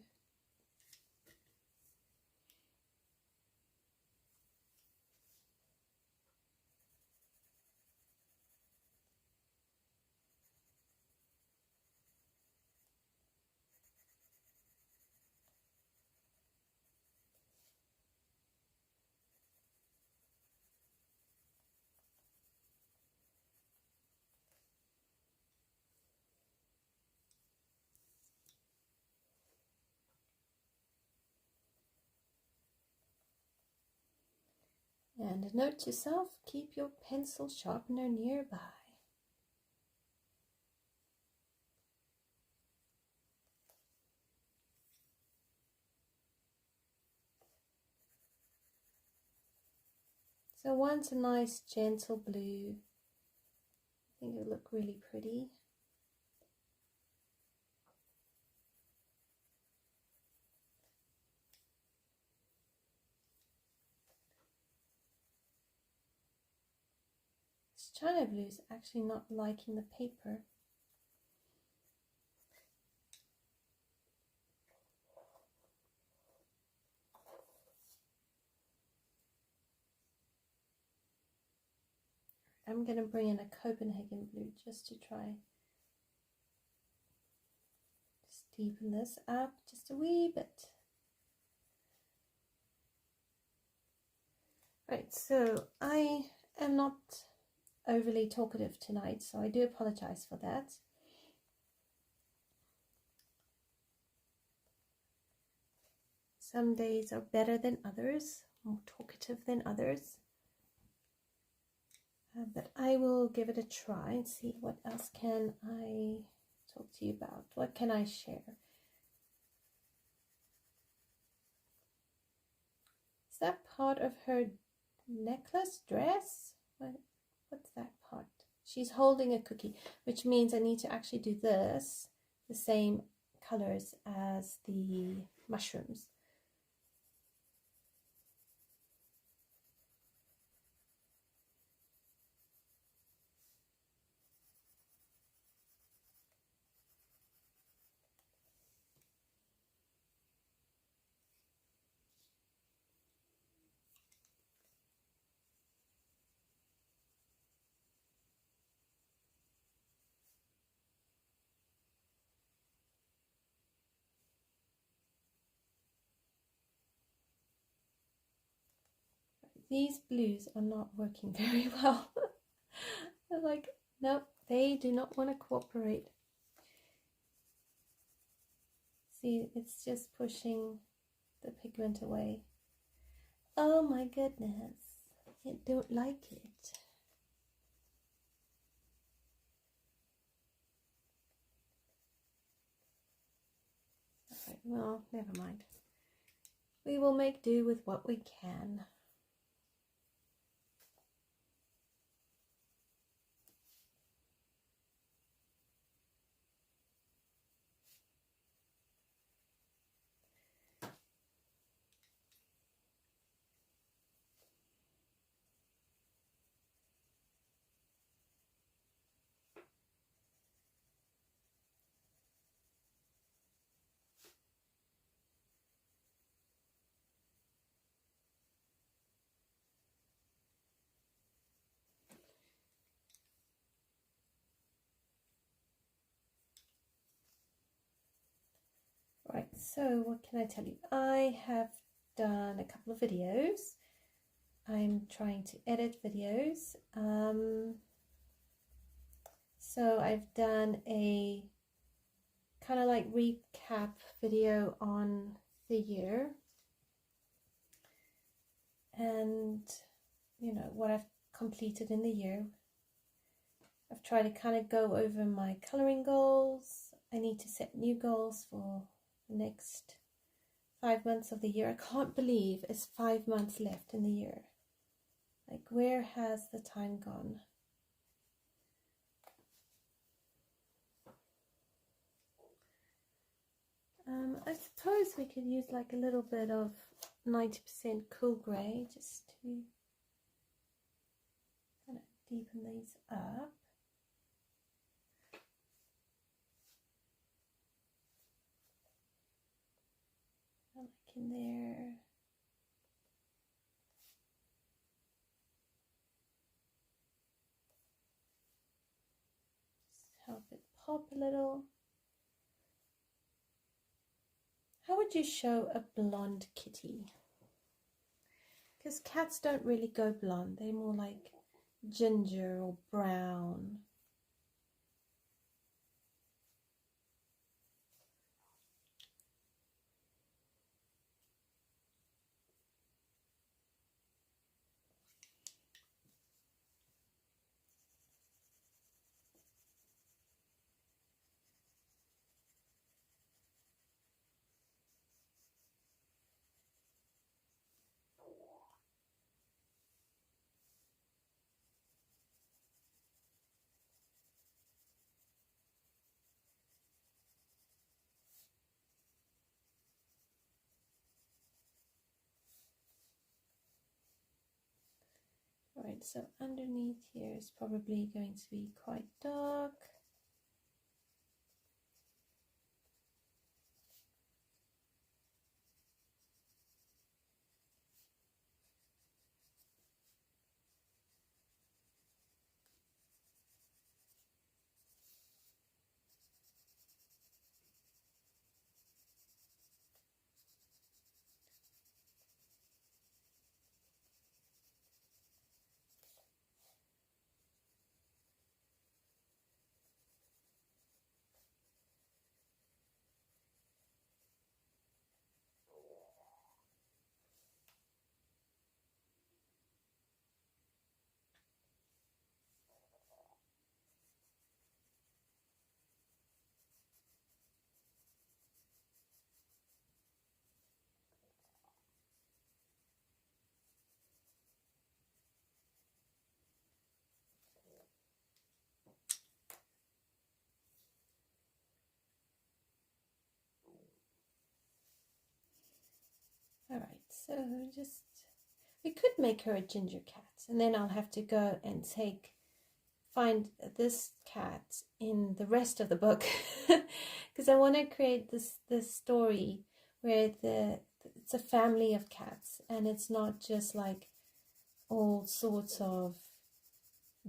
And a note to self, keep your pencil sharpener nearby. So one's a nice gentle blue. I think it'll look really pretty. This china blue is actually not liking the paper. I'm going to bring in a Copenhagen blue just to try deepen this up just a wee bit. Right, so I am not overly talkative tonight, so I do apologize for that. Some days are better than others, more talkative than others. But I will give it a try and see what else can I talk to you about. What can I share? Is that part of her necklace dress? What's that part? She's holding a cookie, which means I need to actually do this the same colors as the mushrooms. These blues are not working very well. They're like, no, they do not want to cooperate. See, it's just pushing the pigment away. Oh my goodness, I don't like it. Alright, well, never mind. We will make do with what we can. Right, so what can I tell you? I have done a couple of videos. I'm trying to edit videos. So I've done a kind of like recap video on the year. And, you know, what I've completed in the year. I've tried to kind of go over my coloring goals. I need to set new goals for the next 5 months of the year. I can't believe it's 5 months left in the year. Like, where has the time gone? I suppose we could use like a little bit of 90% cool grey just to kind of deepen these up. Like in there. Just help it pop a little. How would you show a blonde kitty? Because cats don't really go blonde. They're more like ginger or brown. Alright, so underneath here is probably going to be quite dark. So just, we could make her a ginger cat, and then I'll have to go and find this cat in the rest of the book because I want to create this story where it's a family of cats, and it's not just like all sorts of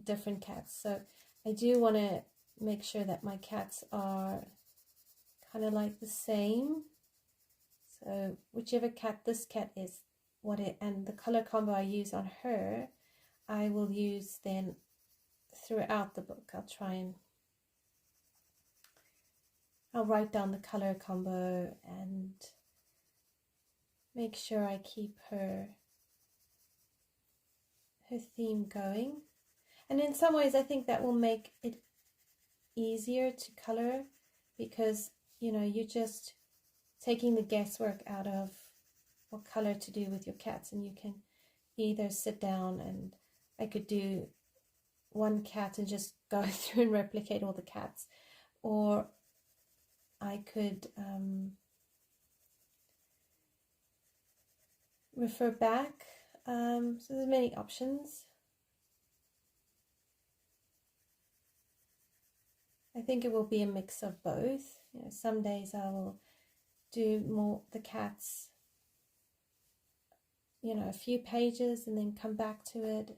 different cats. So I do want to make sure that my cats are kind of like the same. So whichever cat this cat is, and the color combo I use on her, I will use then throughout the book. I'll write down the color combo and make sure I keep her theme going. And in some ways I think that will make it easier to color, because you're just taking the guesswork out of what color to do with your cats, and you can either sit down and I could do one cat and just go through and replicate all the cats, or I could refer back. So there's many options. I think it will be a mix of both. Some days I will do more the cats, a few pages and then come back to it.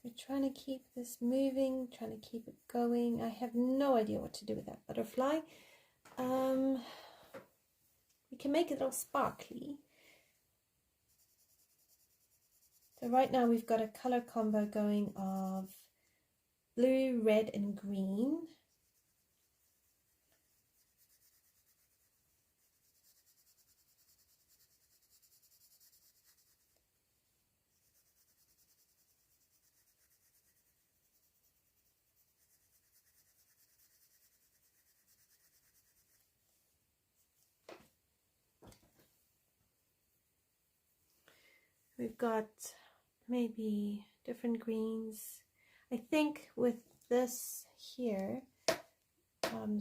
We're trying to keep this moving, trying to keep it going. I have no idea what to do with that butterfly. We can make it all sparkly. So right now we've got a color combo going of blue, red and green. We've got maybe different greens. I think with this here,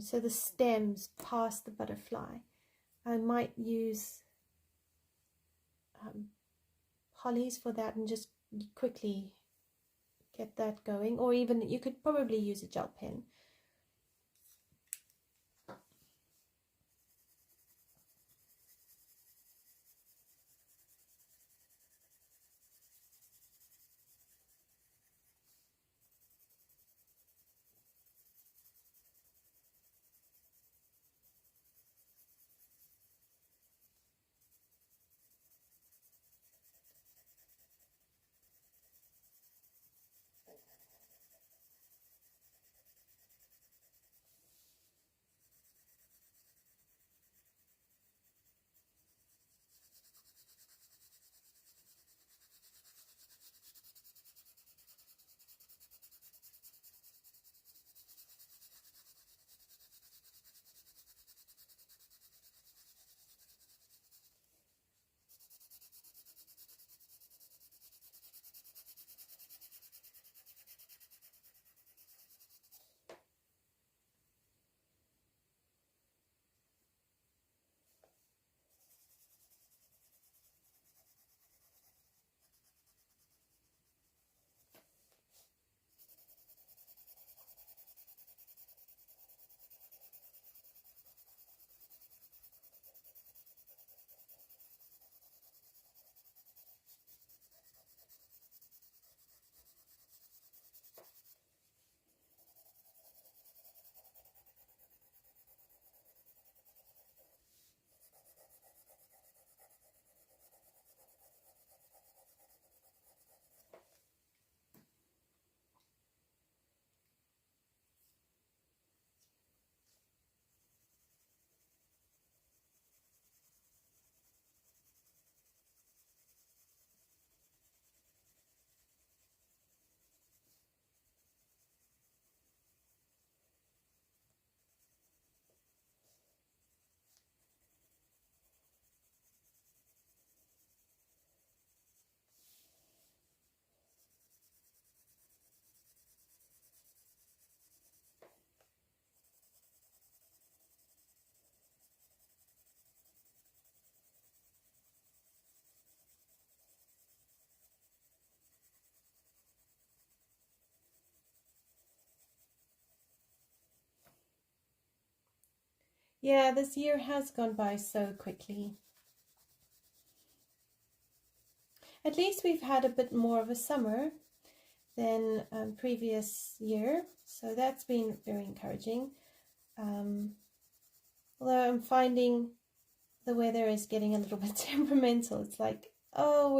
so the stems past the butterfly, I might use polys for that and just quickly get that going, or even you could probably use a gel pen. Yeah, this year has gone by so quickly. At least we've had a bit more of a summer than previous year, so that's been very encouraging. Although I'm finding the weather is getting a little bit temperamental. It's like, oh,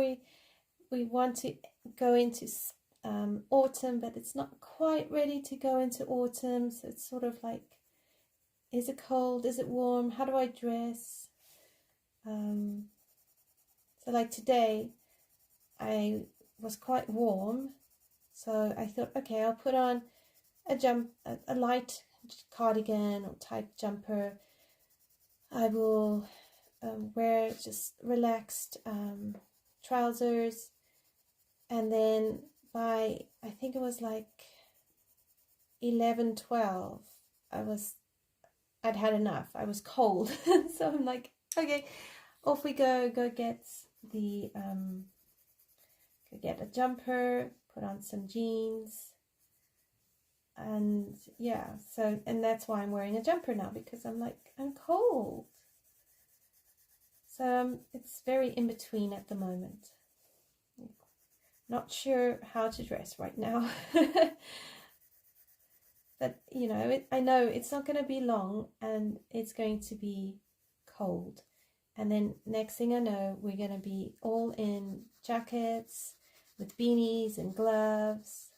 we want to go into autumn, but it's not quite ready to go into autumn. So it's sort of like, is it cold? Is it warm? How do I dress? So like today, I was quite warm, so I thought, okay, I'll put on a light cardigan or type jumper. I will wear just relaxed trousers, and then by I think it was like 11:12, I'd had enough. I was cold. So I'm like, okay, off we go get the go get a jumper, put on some jeans, and yeah, so, and that's why I'm wearing a jumper now, because I'm like, I'm cold. So it's very in between at the moment. Not sure how to dress right now. But you know, I know it's not going to be long and it's going to be cold. And then next thing I know, we're going to be all in jackets with beanies and gloves.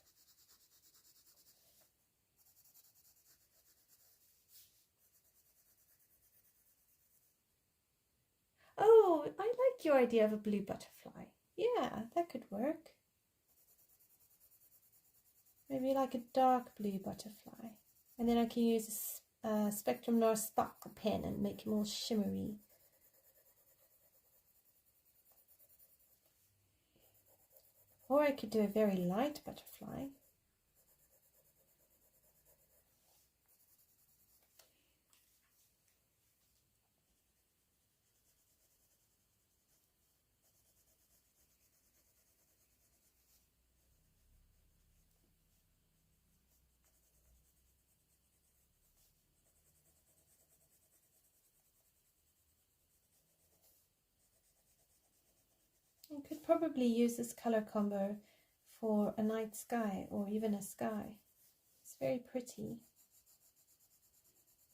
Oh, I like your idea of a blue butterfly. Yeah, that could work. Maybe like a dark blue butterfly. And then I can use a Spectrum Noir Sparkle pen and make him all shimmery. Or I could do a very light butterfly. I could probably use this color combo for a night sky or even a sky. It's very pretty.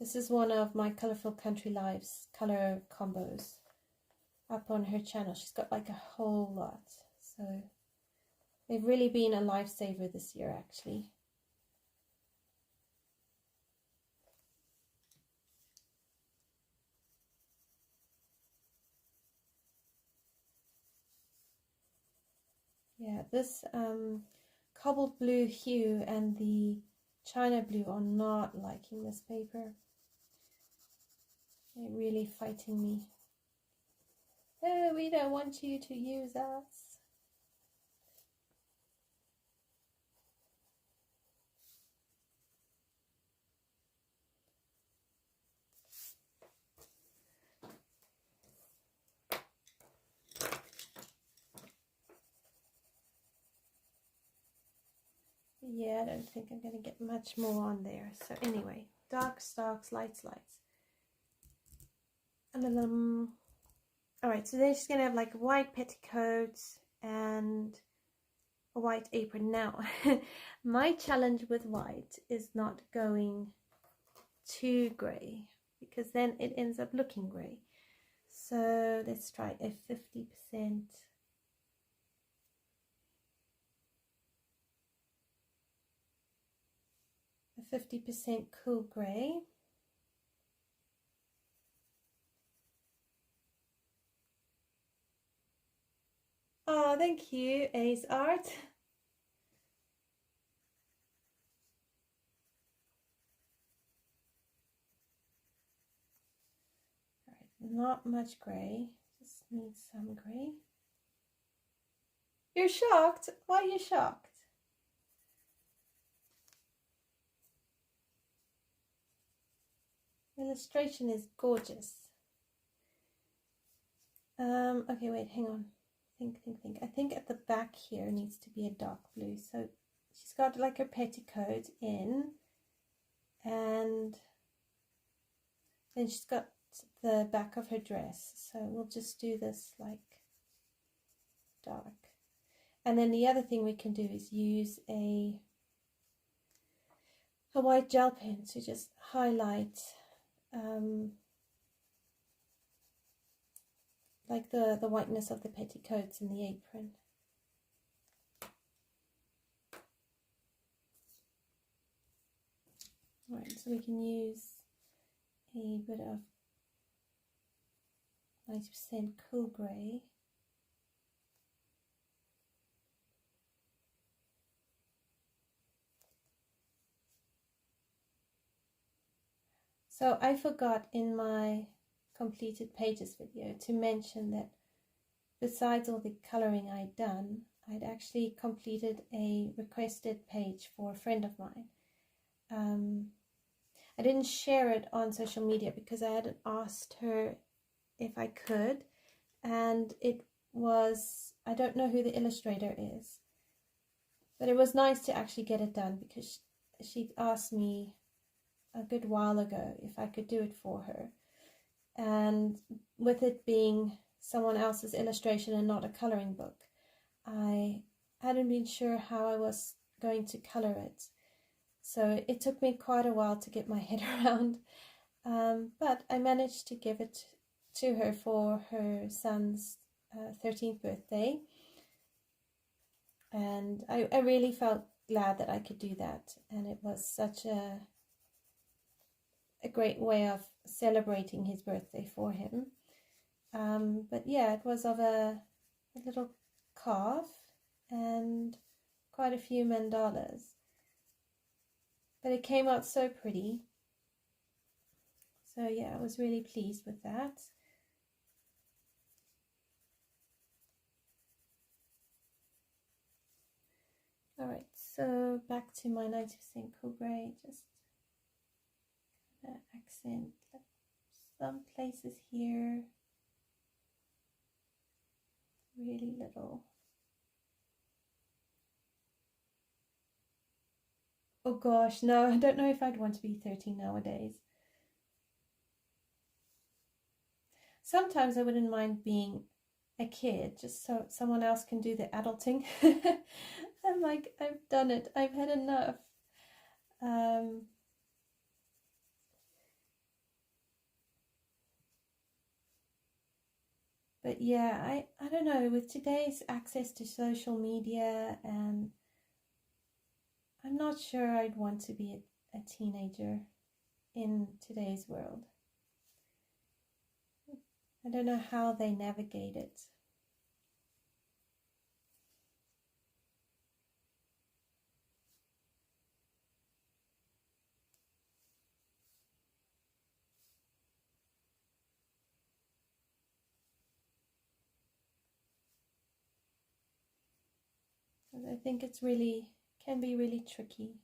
This is one of my Colorful Country Lives color combos up on her channel. She's got like a whole lot. So they've really been a lifesaver this year, actually. Yeah, this cobalt blue hue and the china blue are not liking this paper. They're really fighting me. Oh, we don't want you to use us. Yeah, I don't think I'm going to get much more on there. So anyway, darks, darks, lights, lights. Alright, so then she's going to have like white petticoats and a white apron. Now, my challenge with white is not going too grey, because then it ends up looking grey. So let's try a 50%. A 50% cool grey. Oh, thank you, Ace Art. All right, not much grey, just need some grey. You're shocked? Why are you shocked? The illustration is gorgeous. Okay, wait, hang on. Think. I think at the back here needs to be a dark blue. So she's got like her petticoat in, and Then she's got the back of her dress, so we'll just do this like dark. And then the other thing we can do is use a white gel pen to just highlight like the whiteness of the petticoats and the apron. Alright, so we can use a bit of 90% cool grey. So I forgot in my completed pages video to mention that besides all the colouring I'd done, I'd actually completed a requested page for a friend of mine. I didn't share it on social media because I hadn't asked her if I could, and it was, I don't know who the illustrator is, but it was nice to actually get it done because she asked me a good while ago if I could do it for her, and with it being someone else's illustration and not a colouring book, I hadn't been sure how I was going to colour it. So it took me quite a while to get my head around, but I managed to give it to her for her son's 13th birthday, and I really felt glad that I could do that, and it was such a great way of celebrating his birthday for him. But yeah, it was of a little calf and quite a few mandalas. But it came out so pretty. So yeah, I was really pleased with that. Alright, so back to my 90% cool grey, just accent some places here, really little. Oh gosh, no, I don't know if I'd want to be 13 nowadays. Sometimes I wouldn't mind being a kid, just so someone else can do the adulting. I'm like, I've done it, I've had enough. But yeah, I don't know, with today's access to social media, and I'm not sure I'd want to be a teenager in today's world. I don't know how they navigate it. I think it's really, can be really tricky.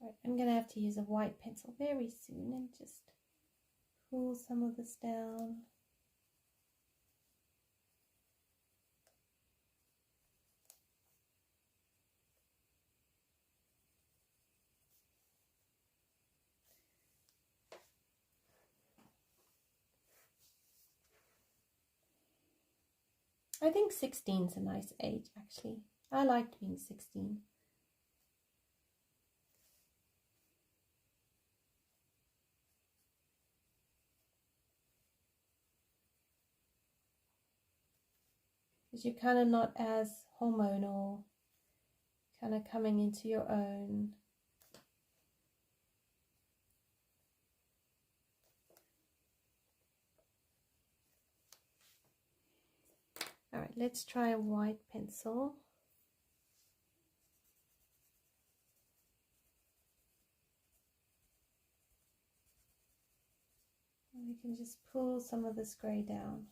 Right, I'm going to have to use a white pencil very soon and just pull some of this down. I think 16 is a nice age, actually. I liked being 16. Because you're kind of not as hormonal, kind of coming into your own. Alright, let's try a white pencil. And we can just pull some of this grey down.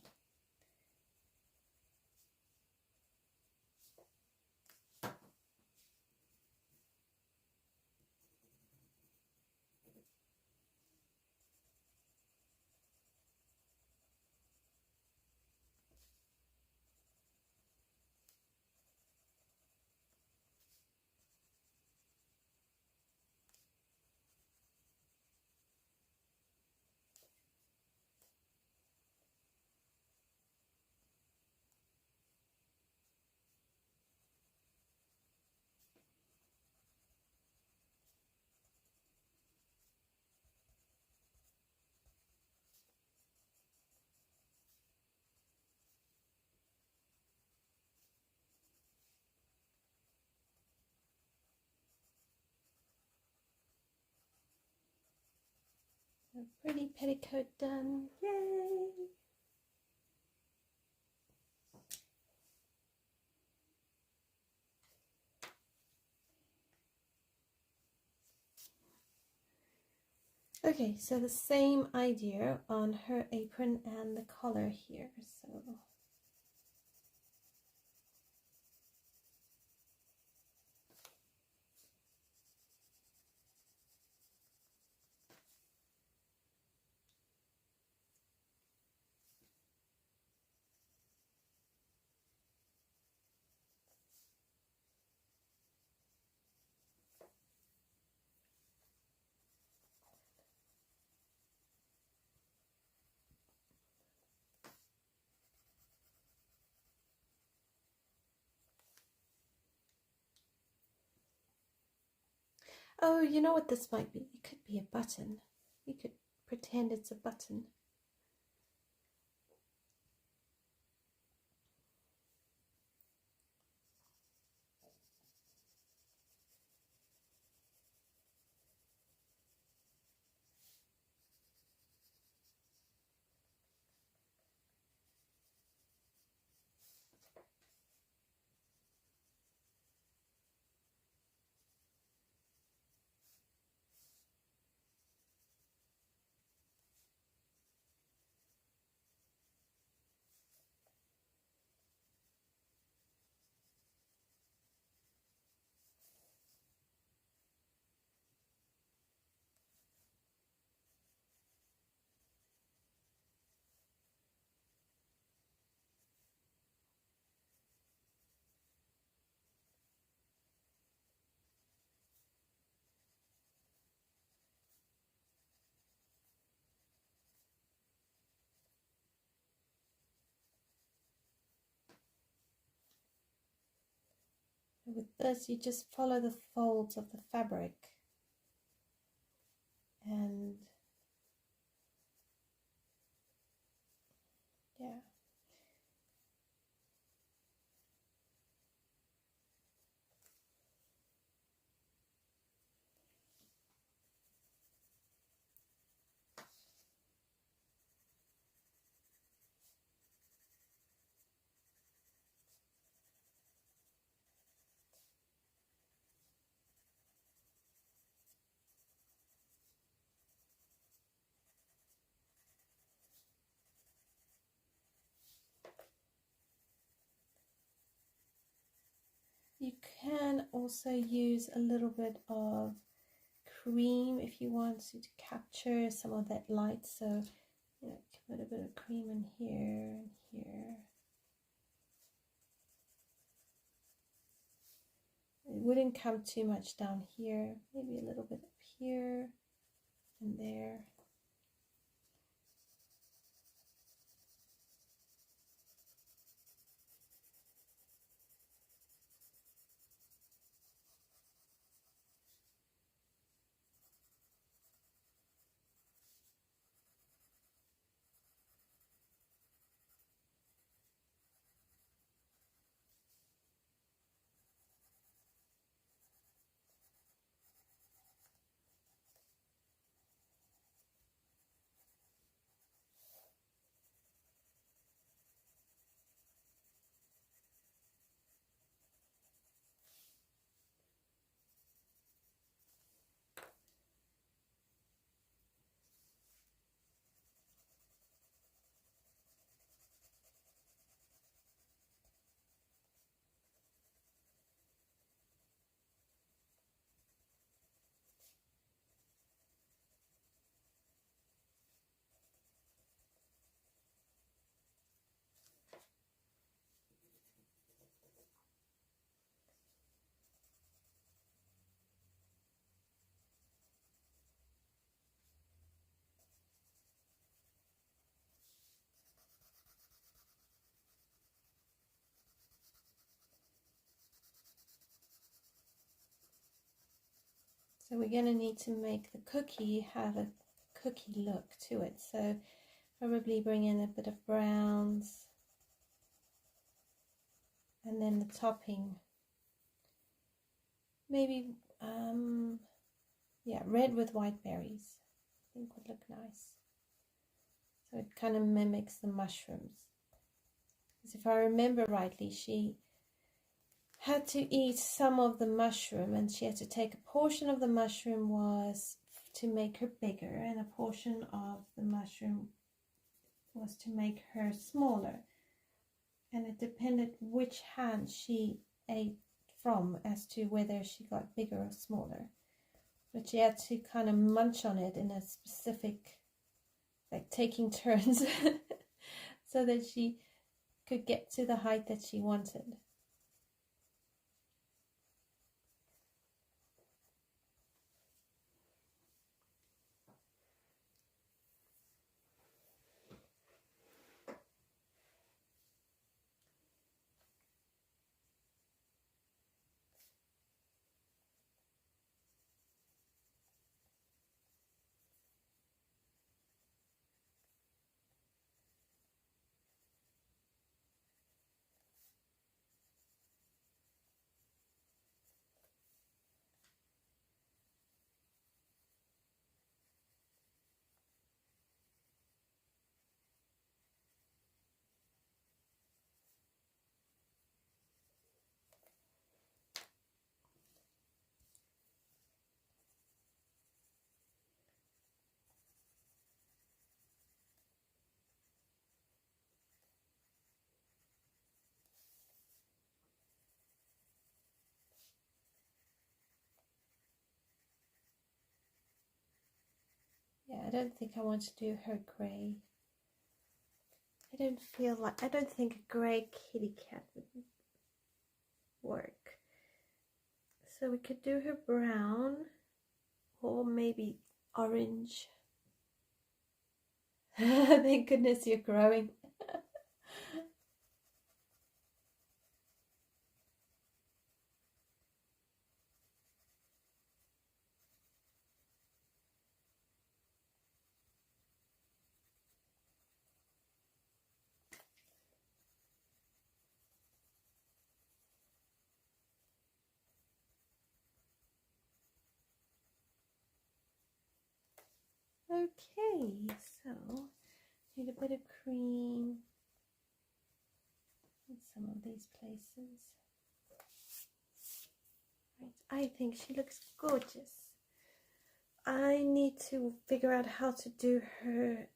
A pretty petticoat done. Yay! Okay, so the same idea on her apron and the collar here. So oh, you know what this might be? It could be a button. You could pretend it's a button. And with this, you just follow the folds of the fabric. And yeah. You can also use a little bit of cream if you want to capture some of that light. So, you know, put a bit of cream in here and here. It wouldn't come too much down here. Maybe a little bit up here and there. So we're going to need to make the cookie have a cookie look to it. So probably bring in a bit of browns and then the topping. Maybe, yeah, red with white berries. think would look nice. So it kind of mimics the mushrooms. Because if I remember rightly, she had to eat some of the mushroom, and she had to take a portion of the mushroom was to make her bigger, and a portion of the mushroom was to make her smaller. And it depended which hand she ate from as to whether she got bigger or smaller. But she had to kind of munch on it in a specific, like taking turns, so that she could get to the height that she wanted. Yeah, I don't think I want to do her grey. I don't think a grey kitty cat would work. So we could do her brown, or maybe orange. Thank goodness you're growing. Okay, so need a bit of cream in some of these places. Right, I think she looks gorgeous. I need to figure out how to do her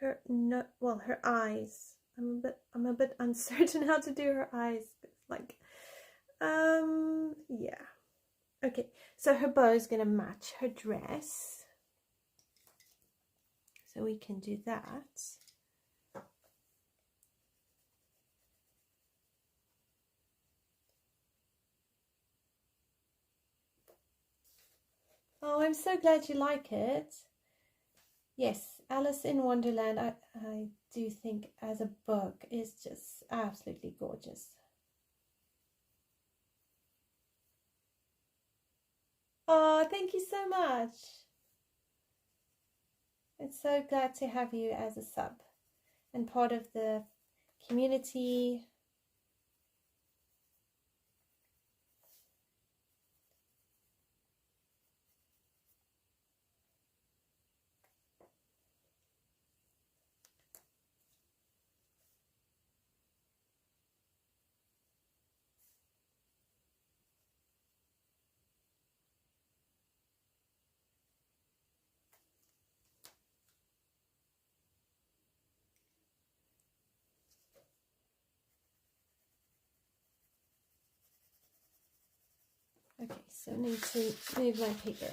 her eyes. I'm a bit uncertain how to do her eyes. Like, yeah. Okay, so her bow is gonna match her dress, so we can do that. Oh, I'm so glad you like it. Yes, Alice in Wonderland, I do think as a book is just absolutely gorgeous. Oh, thank you so much. I'm so glad to have you as a sub and part of the community. Okay, so I need to move my paper.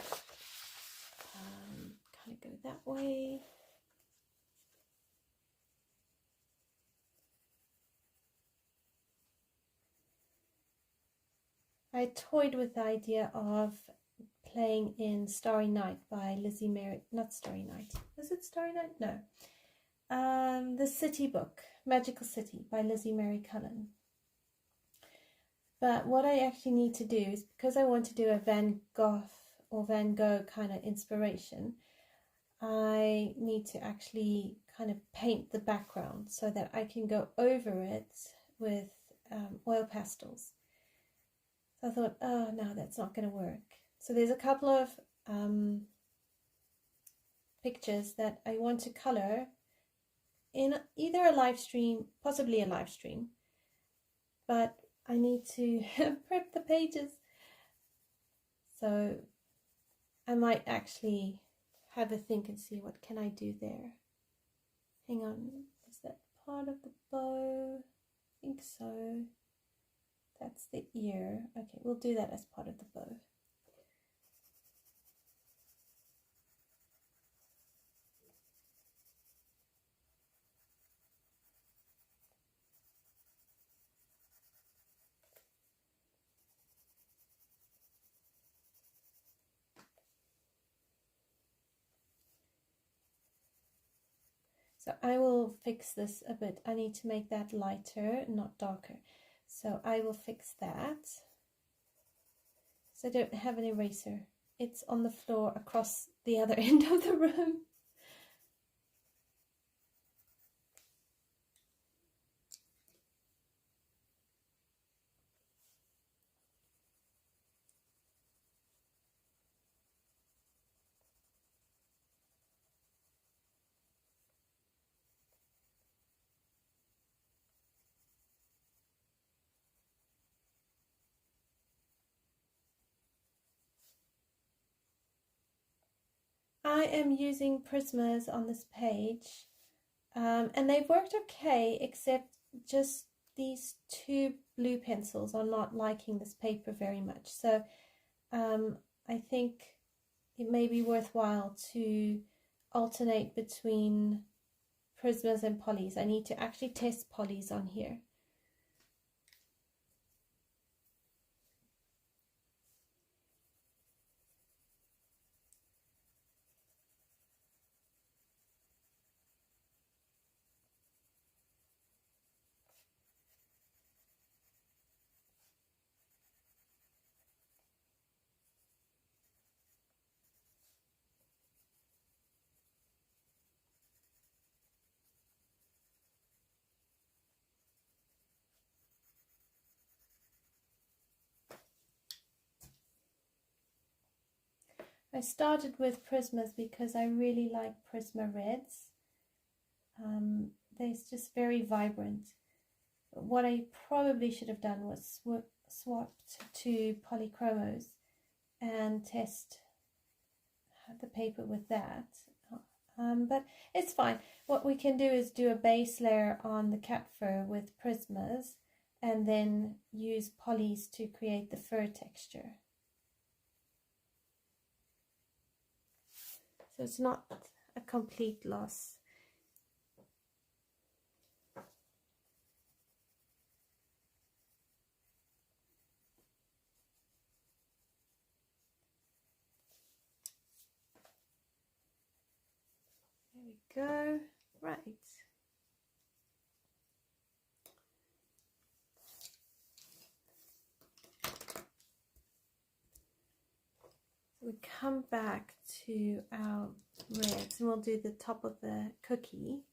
Kind of go that way. I toyed with the idea of playing in Starry Night by Lizzie Mary, not Starry Night. Was it Starry Night? No. The City book, Magical City by Lizzie Mary Cullen. But what I actually need to do is, because I want to do a Van Gogh or Van Gogh kind of inspiration, I need to actually kind of paint the background so that I can go over it with oil pastels. So I thought, oh no, that's not going to work. So there's a couple of pictures that I want to color in either a live stream, possibly a live stream, but I need to prep the pages. So I might actually have a think and see what can I do there. Hang on, is that part of the bow? I think so. That's the ear. Okay, we'll do that as part of the bow. So I will fix this a bit. I need to make that lighter, not darker. So I will fix that. So I don't have an eraser. It's on the floor across the other end of the room. I am using Prismas on this page, and they've worked okay, except just these two blue pencils are not liking this paper very much. So I think it may be worthwhile to alternate between Prismas and Polys. I need to actually test Polys on here. I started with Prismas because I really like Prisma Reds. They're just very vibrant. But what I probably should have done was swapped to polychromos and test the paper with that. But it's fine. What we can do is do a base layer on the cat fur with Prismas and then use Polys to create the fur texture. So it's not a complete loss. There we go. Right. We come back to our reds and we'll do the top of the cookie.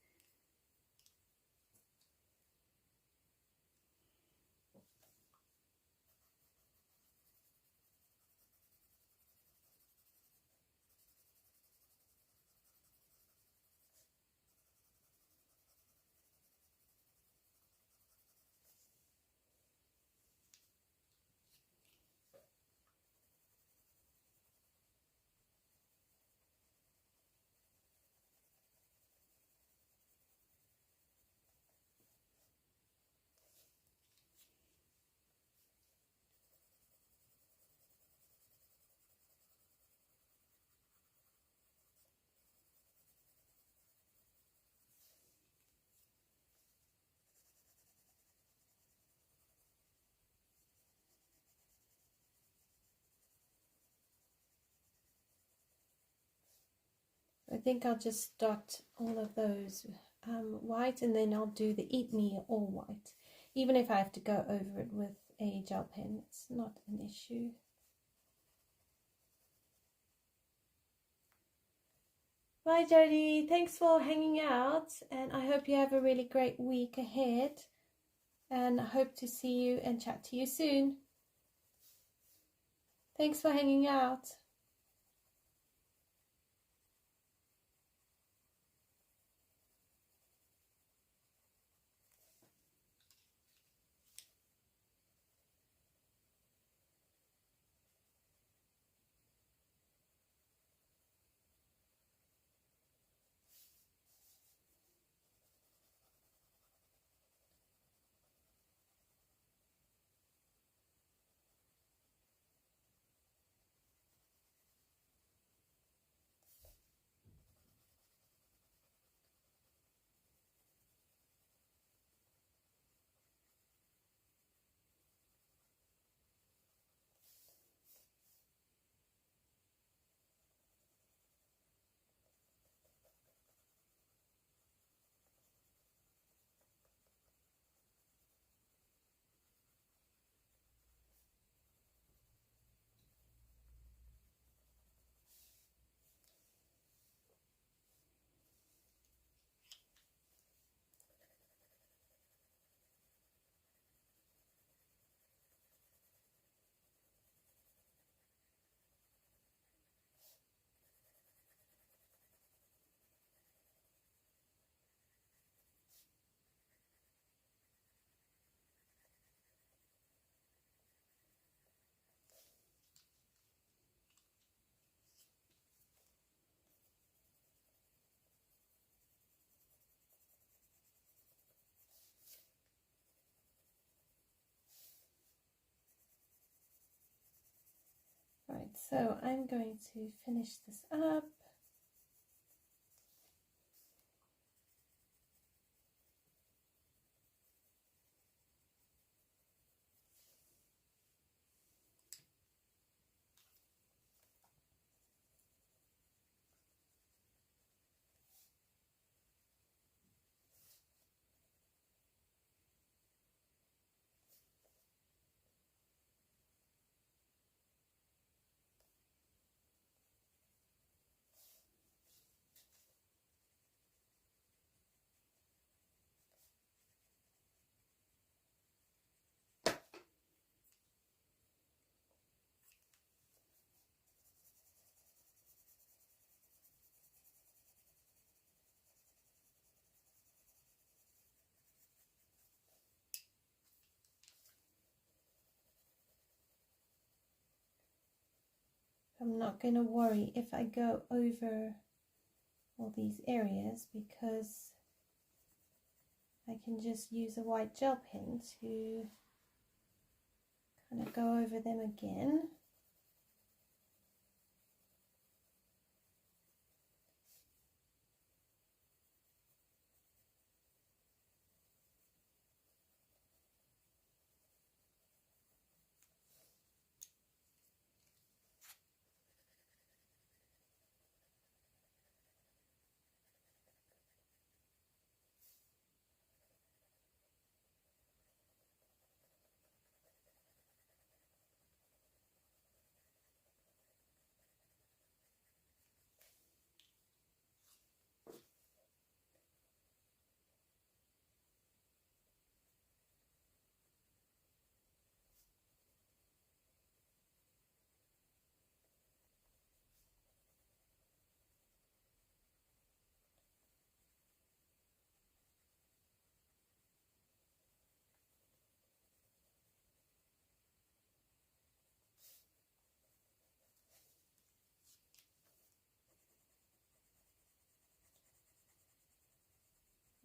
I think I'll just dot all of those white, and then I'll do the Eat Me all white. Even if I have to go over it with a gel pen, it's not an issue. Bye Jodie, thanks for hanging out, and I hope you have a really great week ahead, and I hope to see you and chat to you soon. Thanks for hanging out. So I'm going to finish this up. I'm not going to worry if I go over all these areas because I can just use a white gel pen to kind of go over them again.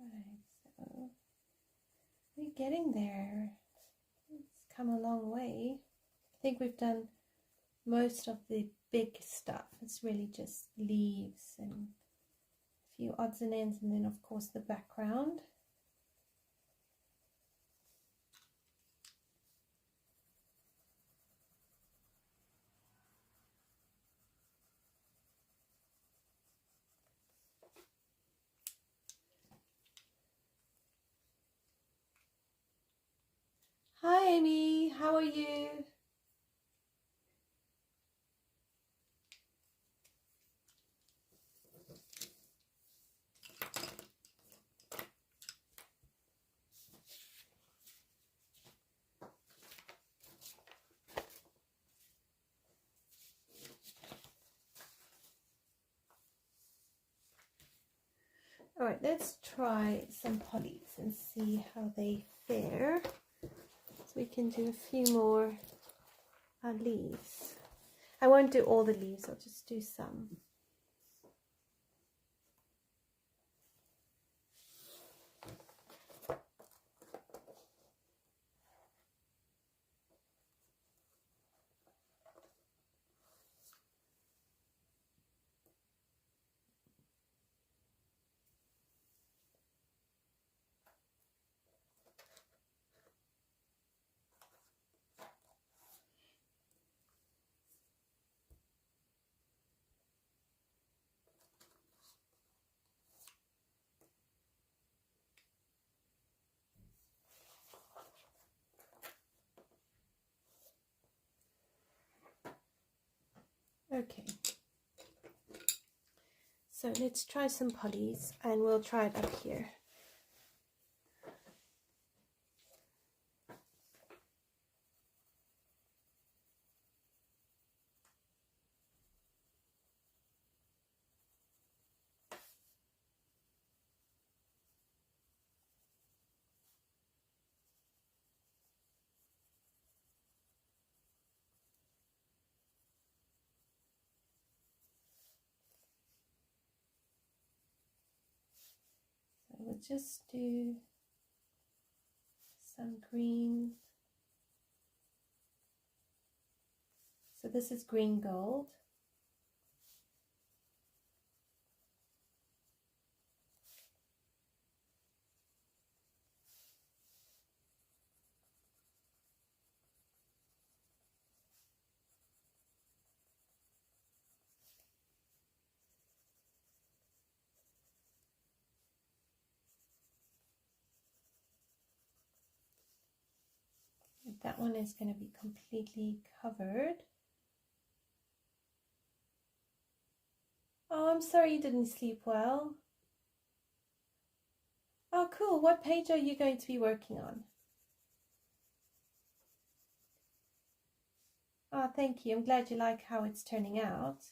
Right, so we're getting there. It's come a long way. I think we've done most of the big stuff. It's really just leaves and a few odds and ends, and then of course the background. Hi Amy, how are you? All right, let's try some polys and see how they fare. So we can do a few more leaves. I won't do all the leaves, I'll just do some. Okay, so let's try some polys and we'll try it up here. We'll just do some green. So So this is green gold. That one is going to be completely covered. Oh, I'm sorry you didn't sleep well. Oh, cool. What page are you going to be working on? Oh, thank you. I'm glad you like how it's turning out.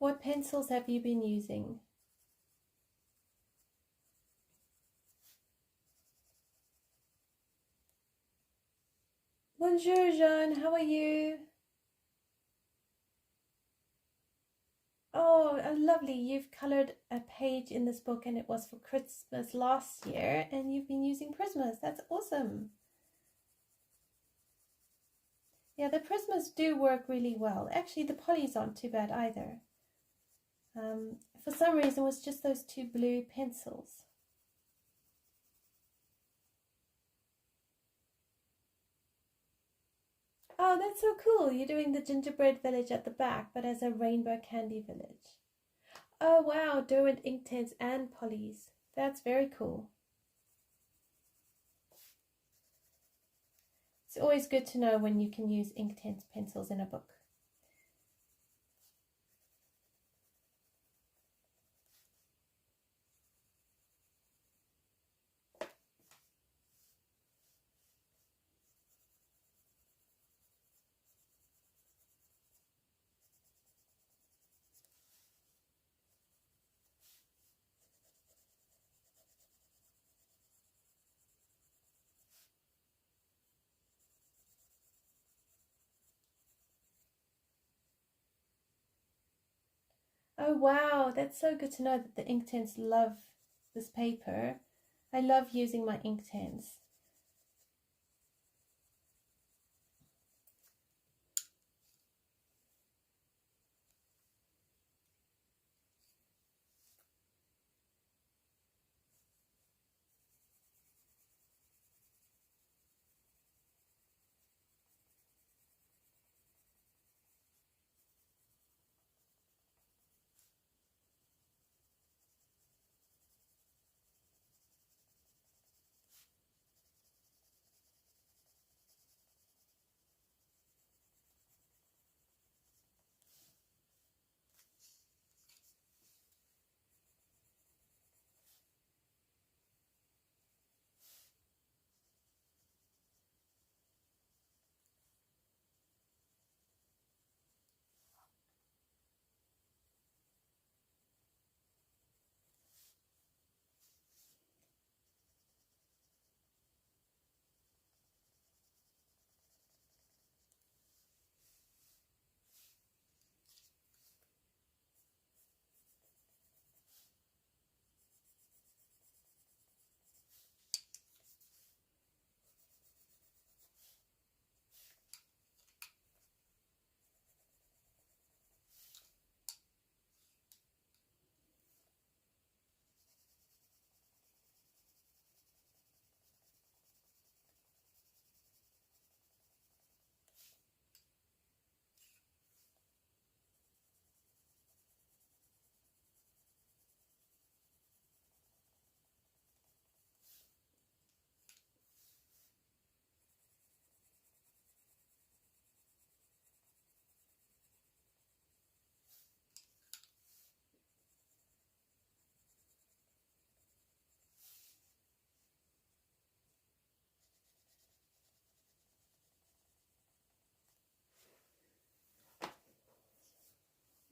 What pencils have you been using? Bonjour, Jean. How are you? Oh, lovely. You've colored a page in this book and it was for Christmas last year and you've been using Prismas. That's awesome. Yeah, the Prismas do work really well. Actually, the Polys aren't too bad either. For some reason, it was just those two blue pencils. Oh, that's so cool. You're doing the gingerbread village at the back, but as a rainbow candy village. Oh, wow. Derwent Inktense and Polys. That's very cool. It's always good to know when you can use Inktense pencils in a book. Oh wow, that's so good to know that the Inktense love this paper. I love using my Inktense.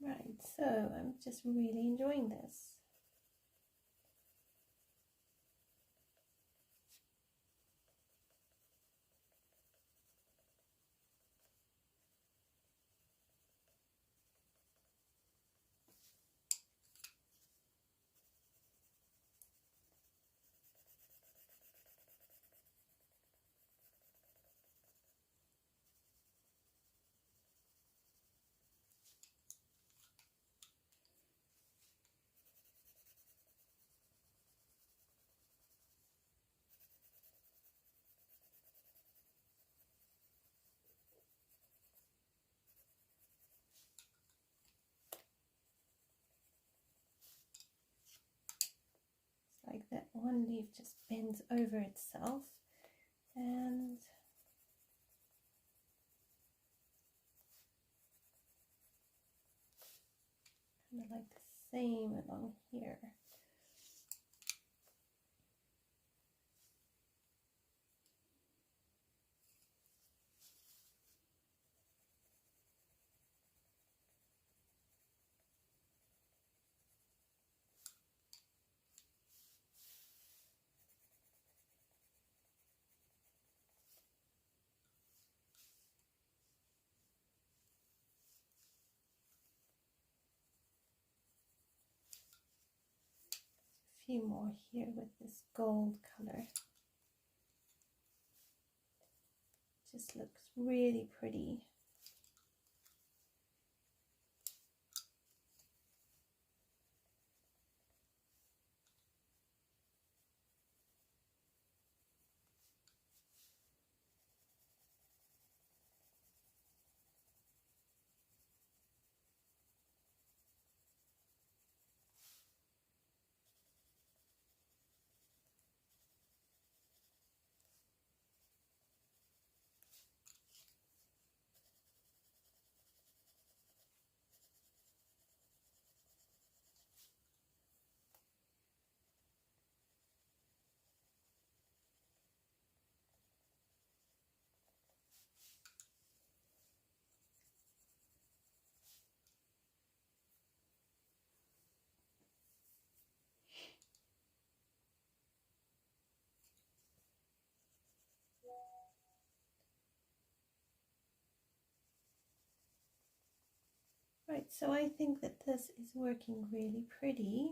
Right, so I'm just really enjoying this. one leaf just bends over itself, and kind of like the same along here. Few more here with this gold color. Just looks really pretty. Right, so I think that this is working really pretty.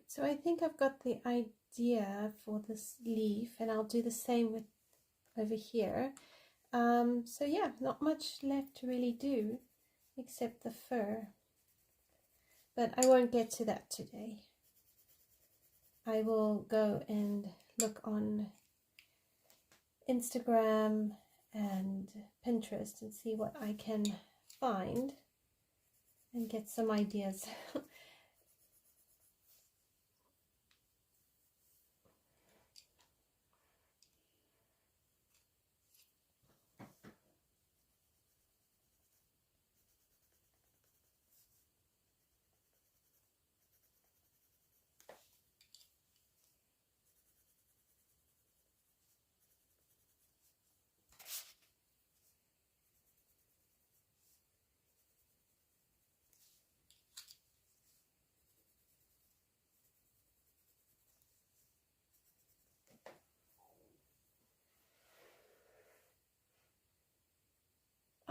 So I think I've got the idea for this leaf, and I'll do the same with over here. So yeah, not much left to really do except the fur, but I won't get to that today. I will go and look on Instagram and Pinterest and see what I can find and get some ideas.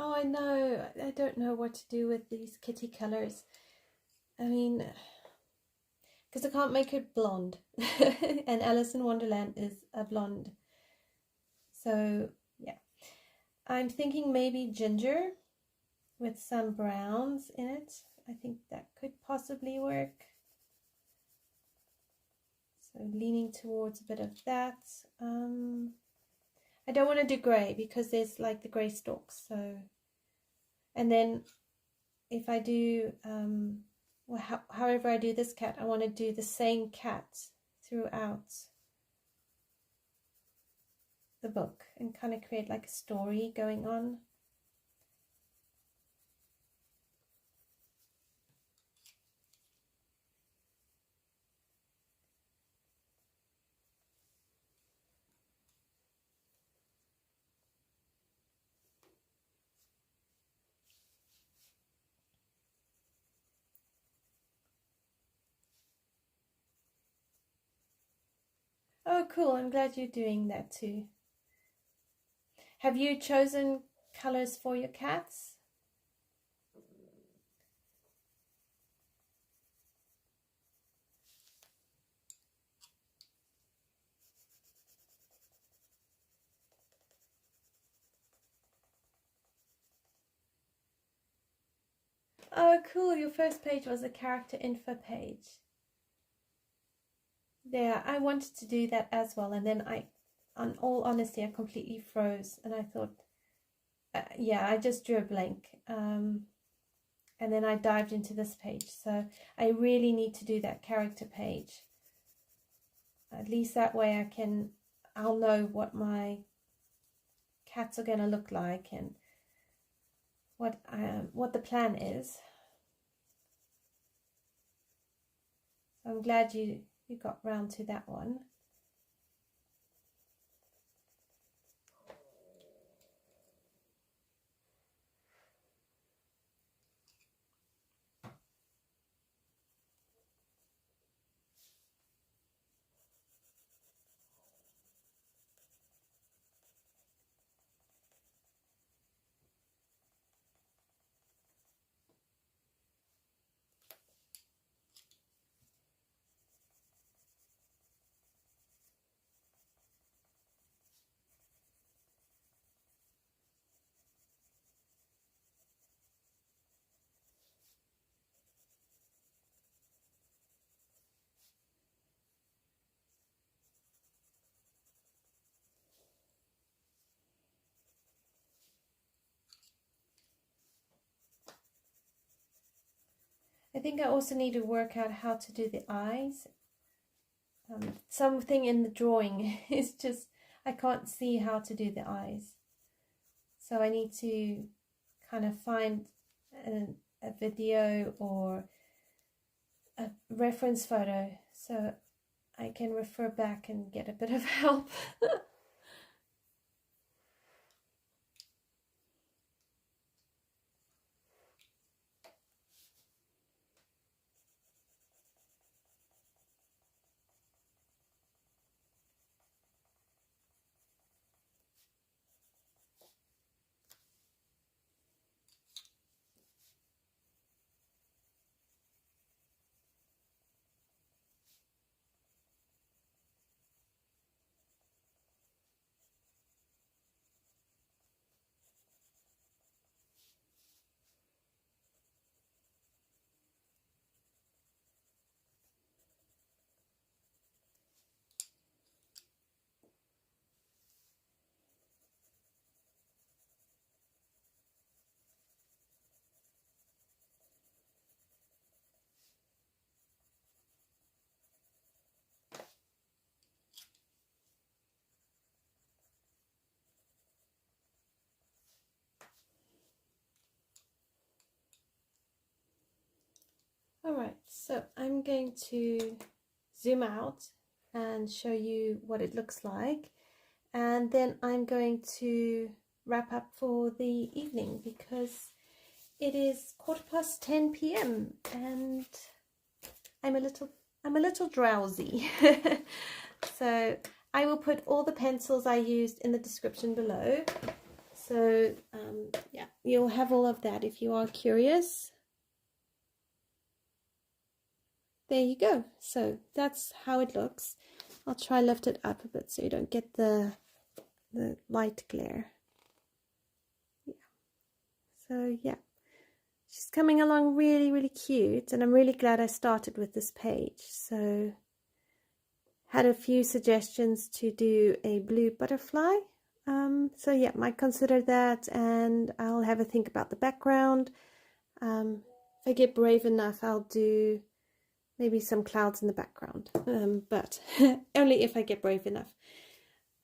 Oh, I know. I don't know what to do with these kitty colors. I mean, because I can't make it blonde. And Alice in Wonderland is a blonde. So, yeah. I'm thinking maybe ginger with some browns in it. I think that could possibly work. So, leaning towards a bit of that. I don't want to do grey because there's like the grey stalks. So, and then if I do, well, however I do this cat, I want to do the same cat throughout the book and kind of create like a story going on. Oh, cool. I'm glad you're doing that too. Have you chosen colors for your cats? Oh, cool. Your first page was a character info page. Yeah, I wanted to do that as well. And then on all honesty, I completely froze. And I thought, yeah, I just drew a blank. And then I dived into this page. So I really need to do that character page. At least that way I'll know what my cats are going to look like and what the plan is. So I'm glad you got round to that one. I think I also need to work out how to do the eyes. Something in the drawing is just, I can't see how to do the eyes. So I need to kind of find a video or a reference photo so I can refer back and get a bit of help. Alright, so I'm going to zoom out and show you what it looks like, and then I'm going to wrap up for the evening because it is 10:15 p.m. and I'm a little drowsy. So I will put all the pencils I used in the description below. So yeah, you'll have all of that if you are curious. There you go. So that's how it looks. I'll try lift it up a bit so you don't get the light glare. Yeah. So yeah, she's coming along really, really cute, and I'm really glad I started with this page. So had a few suggestions to do a blue butterfly So yeah, might consider that, and I'll have a think about the background. If I get brave enough, I'll do maybe some clouds in the background, but only if I get brave enough.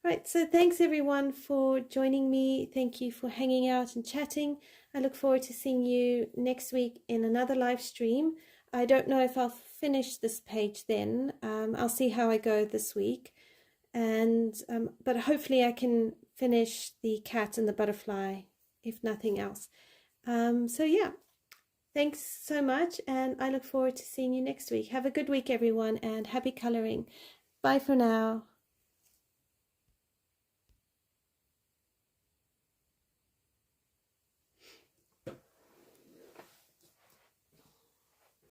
Right, so thanks everyone for joining me. Thank you for hanging out and chatting. I look forward to seeing you next week in another live stream. I don't know if I'll finish this page then. I'll see how I go this week. And but hopefully I can finish the cat and the butterfly, if nothing else. So yeah, thanks so much, and I look forward to seeing you next week. Have a good week, everyone, and happy coloring. Bye for now.